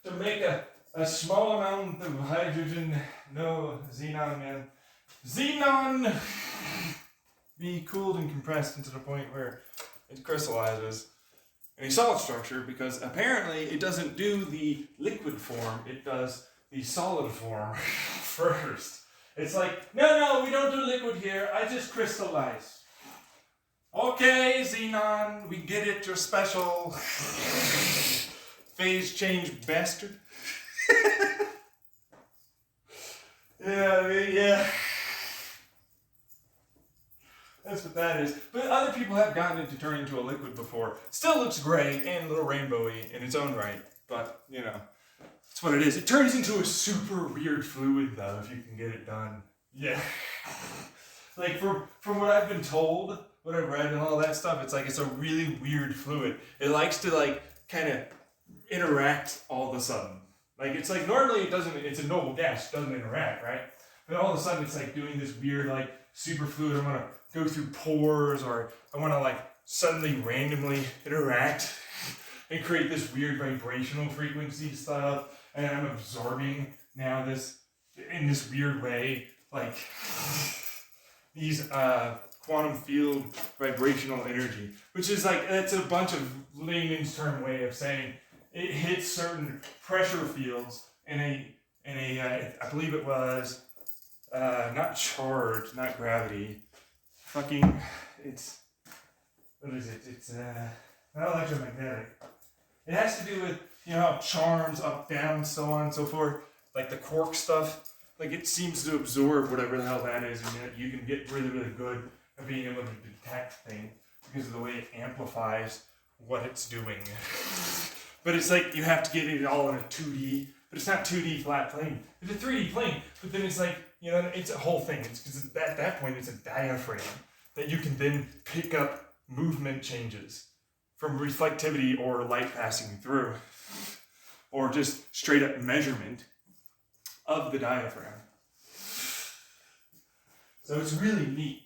to make a small amount of hydrogen. No, xenon, man. Xenon be cooled and compressed into the point where it crystallizes in a solid structure, because apparently it doesn't do the liquid form, it does the solid form first. It's like, no, we don't do liquid here. I just crystallize. Okay, Xenon, we get it. You're special. Phase change bastard. Yeah. That's what that is. But other people have gotten it to turn into a liquid before. Still looks great and a little rainbowy in its own right. But, that's what it is. It turns into a super weird fluid, though, if you can get it done. Yeah. Like, from what I've been told, what I've read and all that stuff, it's like it's a really weird fluid. It likes to, like, kind of interact all of a sudden. Like, it's like, normally it doesn't, it's a noble gas, it doesn't interact, right? But all of a sudden it's like doing this weird, like, super fluid. I want to go through pores, or I want to, like, suddenly randomly interact and create this weird vibrational frequency stuff. And I'm absorbing now this, in this weird way, like, these quantum field vibrational energy, which is like, that's a bunch of layman's term way of saying it hits certain pressure fields in a I believe it was not charge, not gravity, fucking, it's, what is it? It's not electromagnetic. It has to do with, how charms up, down, so on and so forth, like the quark stuff. Like, it seems to absorb whatever the hell that is, and you can get really, really good at being able to detect things because of the way it amplifies what it's doing. But it's like you have to get it all in a 2D, but it's not 2D flat plane. It's a 3D plane, but then it's like, it's a whole thing. It's because at that point it's a diaphragm that you can then pick up movement changes from reflectivity or light passing through, or just straight up measurement of the diaphragm. So it's really neat.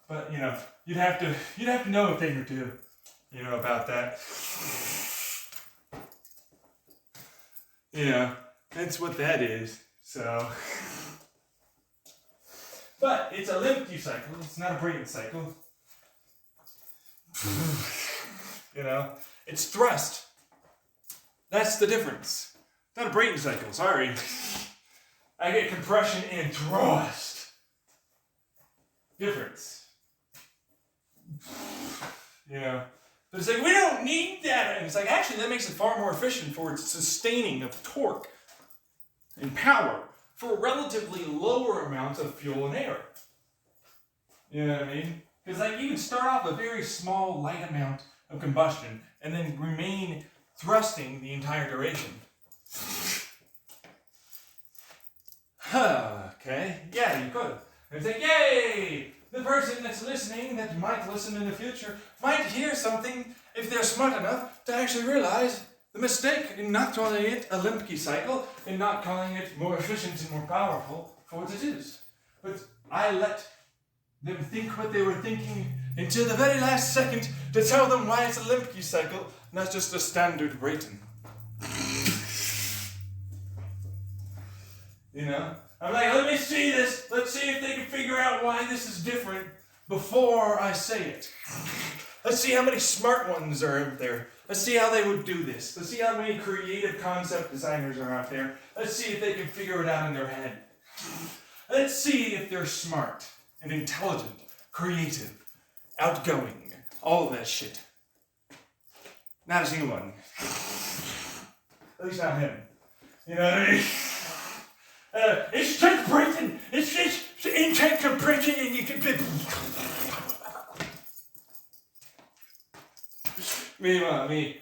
But you'd have to know a thing or two, about that. That's what that is. So, but it's a Lemke cycle. It's not a Brayton cycle. It's thrust. That's the difference. Not a Brayton cycle, sorry. I get compression and thrust. Difference. But it's like, we don't need that. And it's like, actually, that makes it far more efficient for its sustaining of torque and power for relatively lower amounts of fuel and air. You know what I mean? Because, like, you can start off a very small, light amount of combustion and then remain thrusting the entire duration. Okay, yeah, you could. And it's like, yay! The person that's listening, that might listen in the future, might hear something if they're smart enough to actually realize the mistake in not calling it a Lemke cycle and not calling it more efficient and more powerful for what it is. But I let them think what they were thinking until the very last second to tell them why it's a Lemke cycle, not just a standard Brayton. I'm like, let me see this. Let's see if they can figure out why this is different before I say it. Let's see how many smart ones are out there. Let's see how they would do this. Let's see how many creative concept designers are out there. Let's see if they can figure it out in their head. Let's see if they're smart and intelligent, creative, outgoing, all of that shit. Not a single one. At least not him. You know what I mean? It's just Brayton. It's just intake compression, and you can. Meanwhile, me.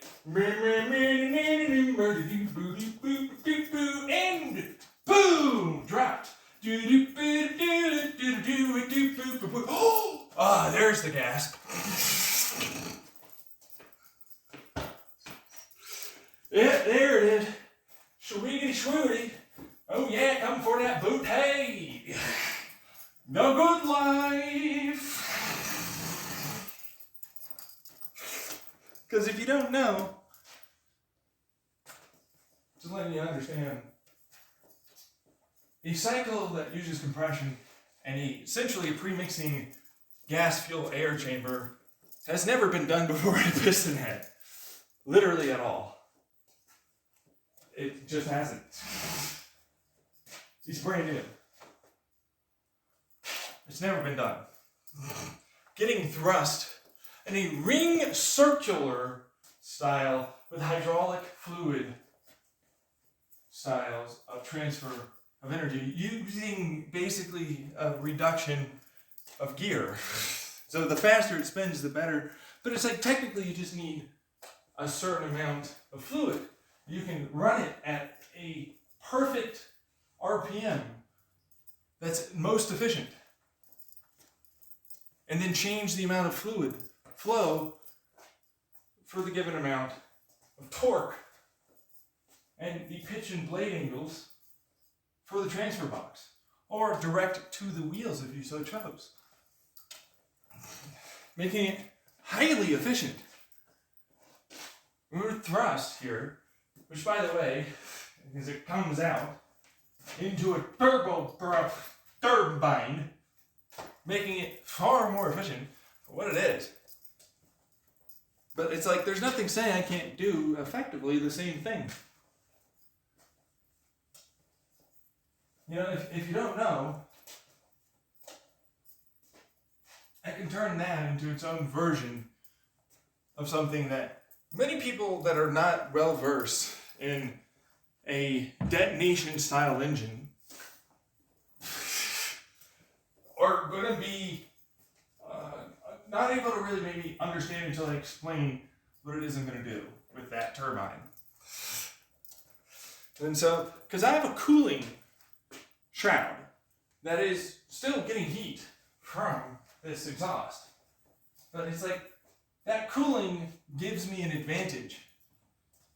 And boom, dropped. Ah, there's the gasp. Yeah, there it is. Shwiggity shwoody. Oh yeah, come for that boot, hey! The good life! Because if you don't know, just letting you understand, a cycle that uses compression and essentially a pre-mixing gas, fuel, air chamber has never been done before in a piston head. Literally at all. It just hasn't. It's brand new. It's never been done. Getting thrust in a ring circular style with hydraulic fluid styles of transfer of energy using basically a reduction of gear. So the faster it spins, the better. But it's like technically you just need a certain amount of fluid. You can run it at a perfect RPM that's most efficient. And then change the amount of fluid flow for the given amount of torque and the pitch and blade angles for the transfer box, or direct to the wheels if you so chose, making it highly efficient. We're thrust here, which by the way, as it comes out into a turbine, making it far more efficient for what it is. But it's like there's nothing saying I can't do effectively the same thing. You know, if you don't know, I can turn that into its own version of something that many people that are not well versed in a detonation style engine are going to be not able to really maybe understand until I explain what it is I'm going to do with that turbine. And so, because I have a cooling shroud that is still getting heat from this exhaust, but it's like that cooling gives me an advantage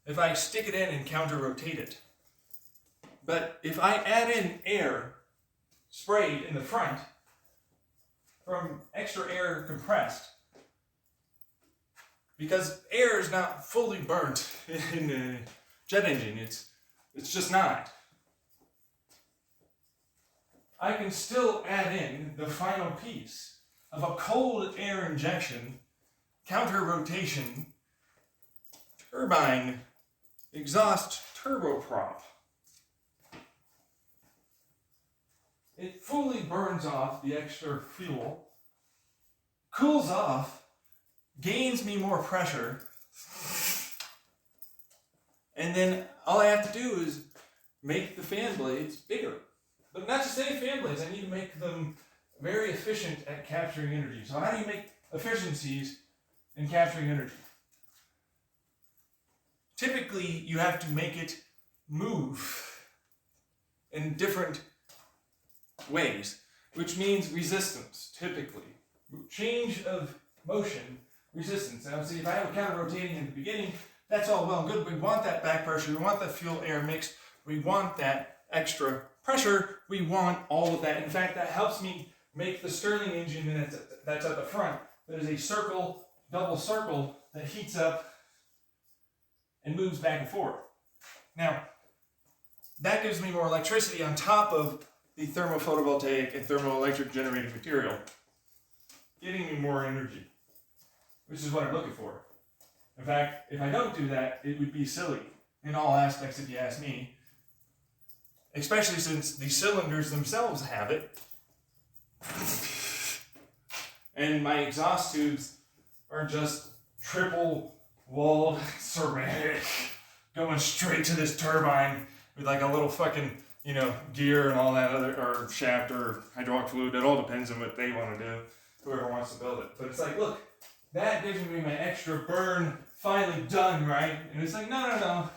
if I stick it in and counter rotate it. But if I add in air sprayed in the front from extra air compressed, because air is not fully burnt in a jet engine, it's just not. I can still add in the final piece of a cold air injection, counter rotation, turbine, exhaust turboprop. It fully burns off the extra fuel, cools off, gains me more pressure, and then all I have to do is make the fan blades bigger. But not just any fan blades, I need to make them very efficient at capturing energy. So how do you make efficiencies in capturing energy? Typically, you have to make it move in different ways, which means resistance, typically. Change of motion, resistance. Now, see, if I have a counter rotating in the beginning, that's all well and good. We want that back pressure, we want that fuel-air mix, we want that extra pressure, we want all of that. In fact, that helps me make the Stirling engine that's at the front. That is a circle, double circle, that heats up and moves back and forth. Now, that gives me more electricity on top of the thermophotovoltaic and thermoelectric generating material, getting me more energy, which is what I'm looking for. In fact, if I don't do that, it would be silly in all aspects, if you ask me, especially since the cylinders themselves have it, and my exhaust tubes are just triple-walled ceramic going straight to this turbine with like a little fucking, gear and all that other, or shaft or hydraulic fluid. It all depends on what they want to do, whoever wants to build it. But it's like, look, that gives me my extra burn finally done, right? And it's like, no.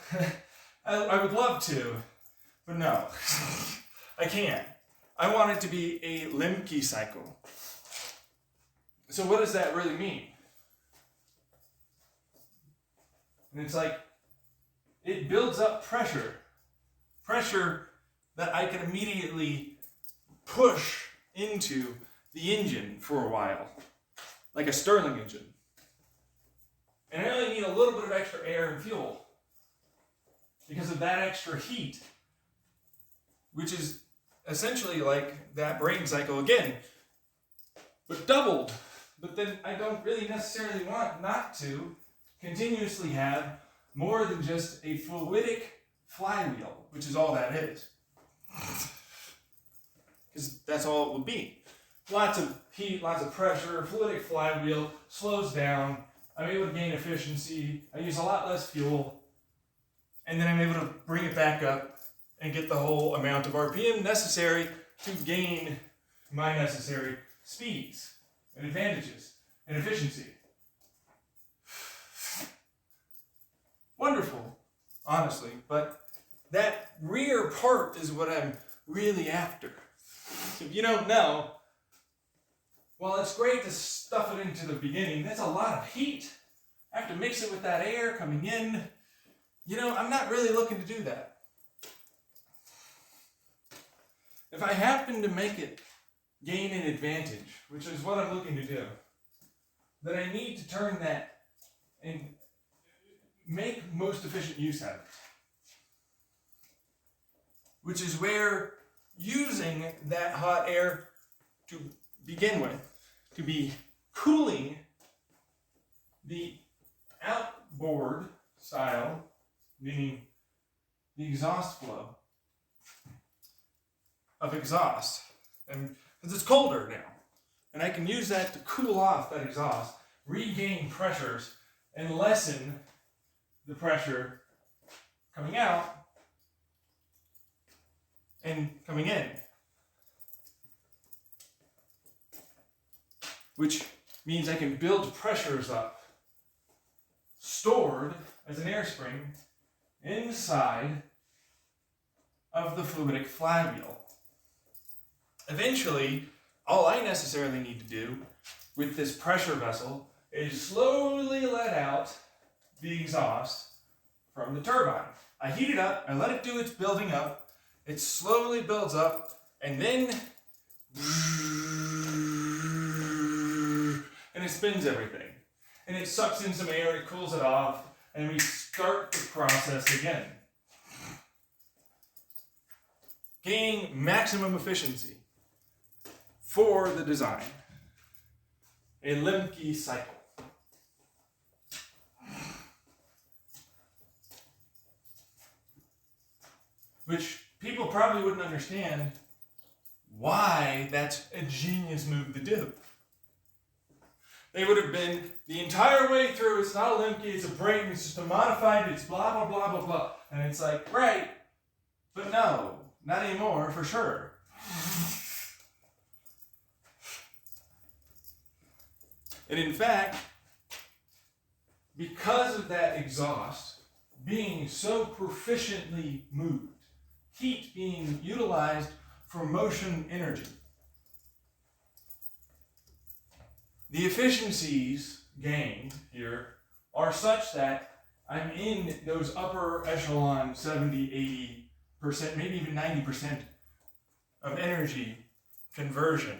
I would love to, but no, I can't. I want it to be a Lemke cycle. So what does that really mean? And it's like, it builds up pressure that I can immediately push into the engine for a while, like a Stirling engine. And I only need a little bit of extra air and fuel because of that extra heat, which is essentially like that Brayton cycle again, but doubled. But then I don't really necessarily want not to continuously have more than just a fluidic flywheel, which is all that is. Because that's all it would be. lots of heat, lots of pressure, fluidic flywheel, slows down. I'm able to gain efficiency. I use a lot less fuel. And then I'm able to bring it back up and get the whole amount of RPM necessary to gain my necessary speeds and advantages and efficiency. Wonderful, honestly, but that rear part is what I'm really after. If you don't know, while it's great to stuff it into the beginning, that's a lot of heat. I have to mix it with that air coming in. You know, I'm not really looking to do that. If I happen to make it gain an advantage, which is what I'm looking to do, then I need to turn that and make most efficient use of it. Which is where using that hot air to begin with, to be cooling the outboard style, meaning the exhaust flow of exhaust, and because it's colder now, and I can use that to cool off that exhaust, regain pressures, and lessen the pressure coming out and coming in, which means I can build pressures up stored as an air spring inside of the fluidic flywheel. Eventually, all I necessarily need to do with this pressure vessel is slowly let out the exhaust from the turbine. I heat it up, I let it do its building up, it slowly builds up, and then and it spins everything. And it sucks in some air, it cools it off, and we start the process again. Gaining maximum efficiency for the design. A Lemke cycle. Which people probably wouldn't understand why that's a genius move to do. They would have been the entire way through, it's not a Lemke, it's a Brayton, it's just a modified, it's blah, blah, blah, blah, blah. And it's like, right, but no, not anymore, for sure. And in fact, because of that exhaust being so proficiently moved, heat being utilized for motion energy, the efficiencies gained here are such that I'm in those upper echelon 70, 80%, maybe even 90% of energy conversion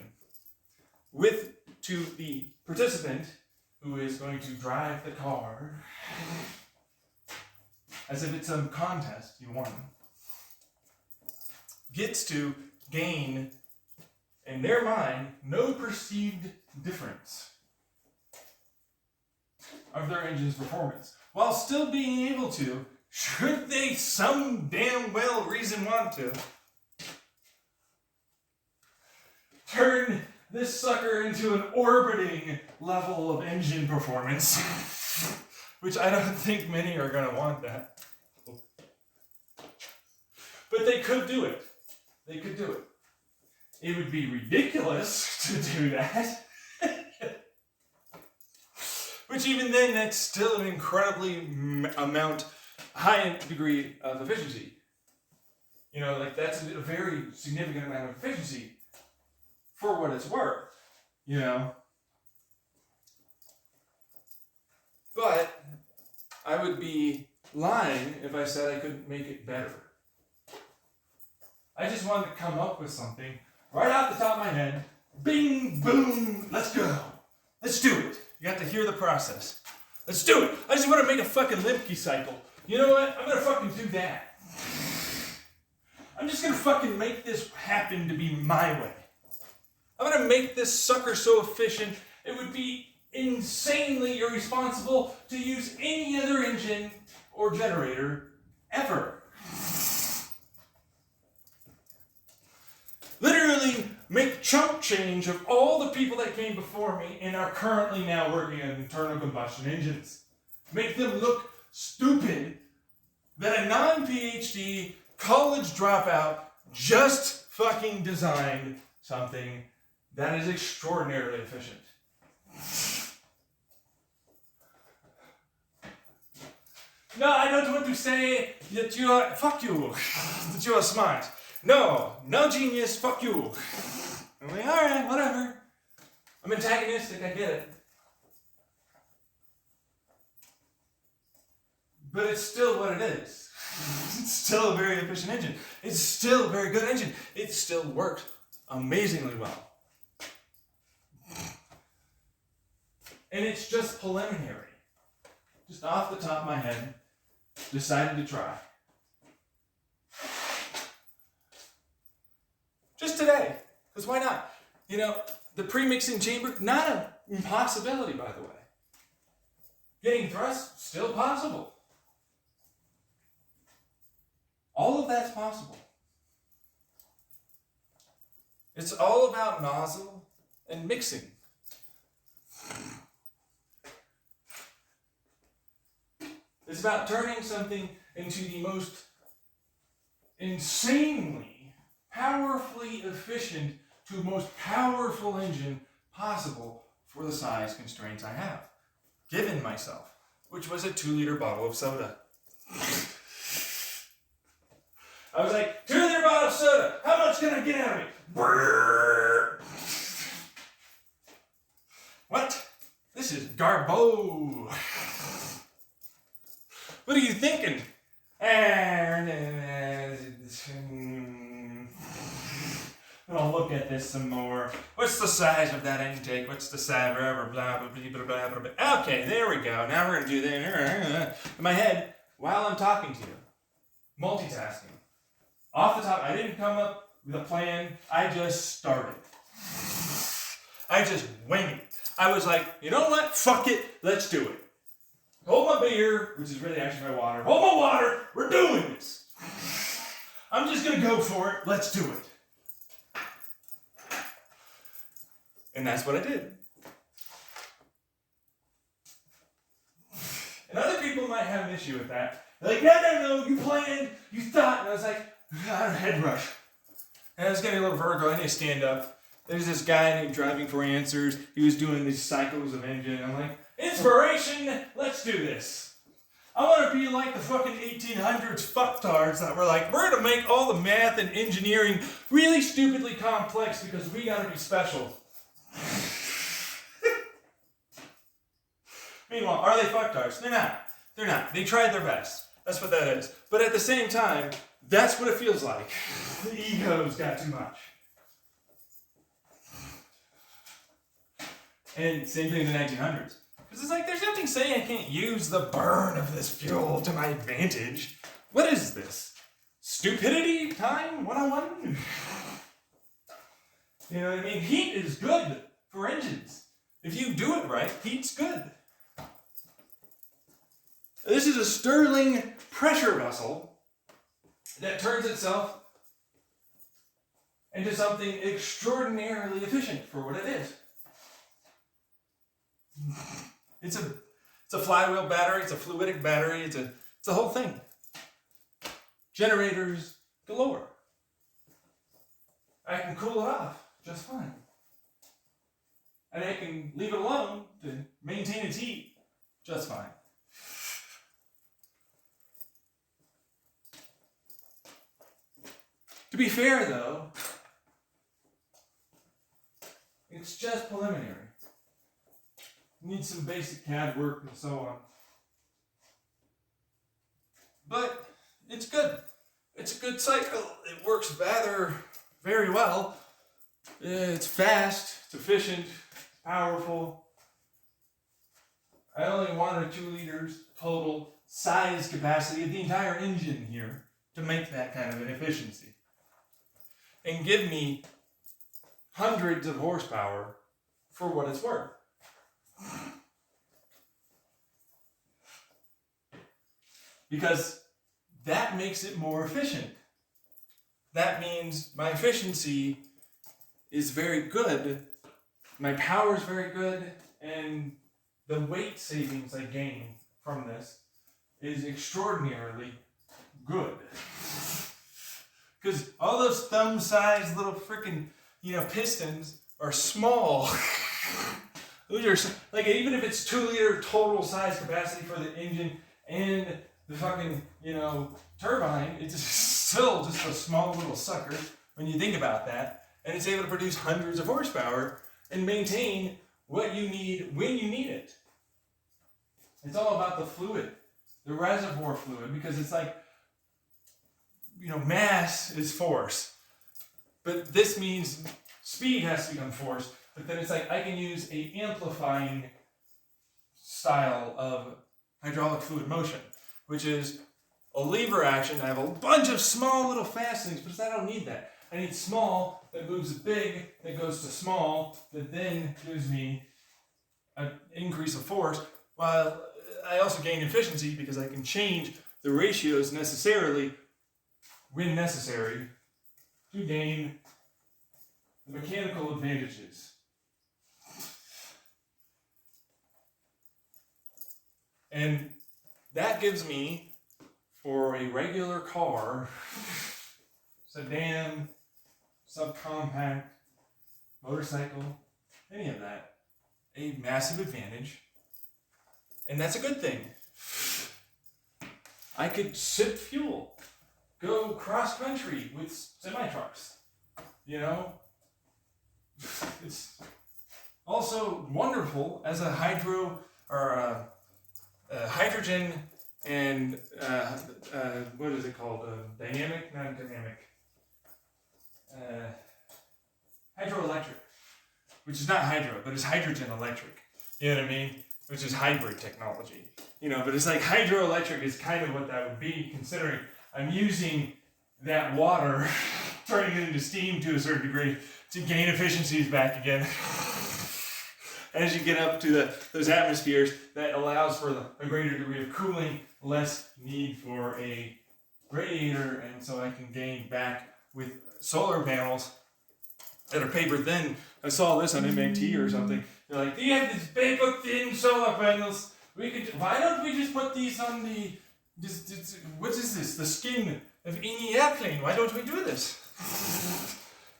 to the participant who is going to drive the car as if it's some contest you won, gets to gain, in their mind, no perceived difference of their engine's performance, while still being able to, should they some damn well reason want to, turn this sucker into an orbiting level of engine performance, which I don't think many are going to want that. But they could do it. They could do it. It would be ridiculous to do that. Which even then, that's still an incredibly high degree of efficiency. You know, like that's a very significant amount of efficiency for what it's worth, you know. But I would be lying if I said I couldn't make it better. I just wanted to come up with something right off the top of my head. Bing, boom, let's go. Let's do it. You have to hear the process. Let's do it. I just want to make a fucking Lemke cycle. You know what? I'm going to fucking do that. I'm just going to fucking make this happen to be my way. I'm going to make this sucker so efficient, it would be insanely irresponsible to use any other engine or generator ever. Literally make chump change of all the people that came before me and are currently now working on internal combustion engines. Make them look stupid that a non-PhD college dropout just fucking designed something that is extraordinarily efficient. No, I don't want to say that you are, fuck you, that you are smart. No genius, fuck you. I'm like, alright, whatever. I'm antagonistic, I get it. But it's still what it is. It's still a very efficient engine. It's still a very good engine. It still works amazingly well. And it's just preliminary. Just off the top of my head, decided to try. Just today, because why not? You know, the pre-mixing chamber, not an impossibility, by the way. Getting thrust, still possible. All of that's possible. It's all about nozzle and mixing. It's about turning something into the most insanely, powerfully efficient to most powerful engine possible for the size constraints I have given myself, which was a 2-liter bottle of soda. I was like, 2-liter bottle of soda, how much can I get out of it? Brrr. What? This is garbo. What are you thinking? I'll look at this some more. What's the size of that intake? What's the size? Blah, blah, blah, blah, blah, blah, blah. Okay, there we go. Now we're going to do that. In my head, while I'm talking to you. Multitasking. Off the top, I didn't come up with a plan. I just started. I just winged it. I was like, you know what? Fuck it. Let's do it. Hold my beer, which is really actually my water. Hold my water. We're doing this. I'm just going to go for it. Let's do it. And that's what I did. And other people might have an issue with that. They're like, no, you planned, you thought. And I was like, I had a head rush. And I was getting a little vertigo. I need to stand up. There's this guy named Driving for Answers. He was doing these cycles of engine. I'm like, inspiration, let's do this. I want to be like the fucking 1800s fucktards that were like, we're going to make all the math and engineering really stupidly complex because we got to be special. Meanwhile, are they fucktards? They're not. They're not. They tried their best. That's what that is. But at the same time, that's what it feels like. The ego's got too much. And same thing in the 1900s. Because it's like, there's nothing saying I can't use the burn of this fuel to my advantage. What is this? Stupidity time 101? You know what I mean? Heat is good for engines. If you do it right, heat's good. This is a Stirling pressure vessel that turns itself into something extraordinarily efficient for what it is. It's a flywheel battery, it's a fluidic battery, it's a whole thing. Generators galore. I can cool it off just fine. And I can leave it alone to maintain its heat just fine. To be fair, though, it's just preliminary. Need some basic CAD work and so on. But it's good. It's a good cycle. It works very well. It's fast, it's efficient, it's powerful. I only wanted 2 liters total size capacity of the entire engine here to make that kind of an efficiency. And give me hundreds of horsepower for what it's worth. Because that makes it more efficient. That means my efficiency is very good, my power is very good, and the weight savings I gain from this is extraordinarily good. Because all those thumb-sized little freaking, pistons are small. Those are, like, even if it's 2-liter total size capacity for the engine and the fucking, turbine, it's still just a small little sucker when you think about that. And it's able to produce hundreds of horsepower and maintain what you need when you need it. It's all about the fluid, the reservoir fluid, because it's like, mass is force. But this means speed has to become force. But then it's like I can use a amplifying style of hydraulic fluid motion, which is a lever action. I have a bunch of small little fastenings, but I don't need that. I need small that moves to big, that goes to small, that then gives me an increase of force, while I also gain efficiency because I can change the ratios necessarily when necessary to gain the mechanical advantages. And that gives me, for a regular car, sedan, subcompact, motorcycle, any of that, a massive advantage. And that's a good thing. I could sip fuel, go cross country with semi-trucks. It's also wonderful as a hydrogen and what is it called? Dynamic, not dynamic. Hydroelectric, which is not hydro, but it's hydrogen electric. You know what I mean? Which is hybrid technology. But it's like hydroelectric is kind of what that would be, considering I'm using that water, turning it into steam to a certain degree to gain efficiencies back again. As you get up to those atmospheres, that allows for a greater degree of cooling, less need for a radiator, and so I can gain back with solar panels that are paper thin. I saw this on MIT or something. They're like, do you have these paper thin solar panels? Why don't we just put these on what is this? The skin of any airplane. Why don't we do this?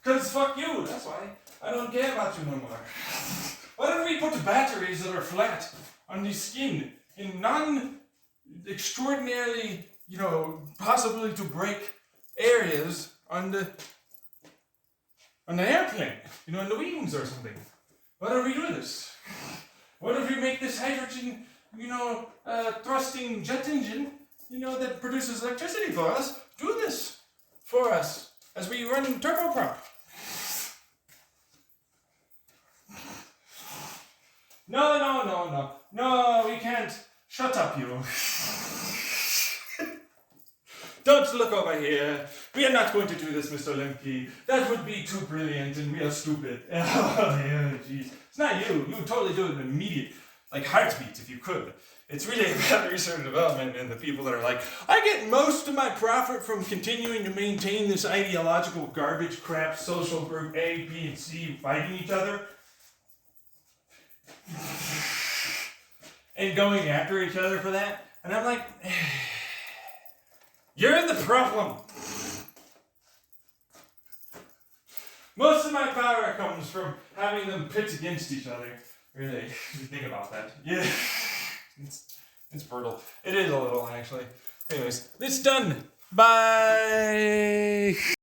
Because fuck you, that's why. I don't care about you no more. Why don't we put batteries that are flat on the skin in non-extraordinarily, possibility to break areas on the airplane, in the wings or something? Why don't we do this? What if we make this hydrogen, thrusting jet engine, that produces electricity for us? Do this for us as we run turboprop. No, we can't. Shut up, you. Don't look over here. We are not going to do this, Mr. Lemke. That would be too brilliant, and we are stupid. Oh, yeah, jeez. It's not you. You would totally do it in immediate, heartbeats if you could. It's really about research and development and the people that are like, I get most of my profit from continuing to maintain this ideological garbage crap social group A, B, and C fighting each other. And going after each other for that. And I'm like, you're the problem. Most of my power comes from having them pit against each other. Really, you think about that. Yeah. It's brutal. It is a little, actually. Anyways, it's done. Bye.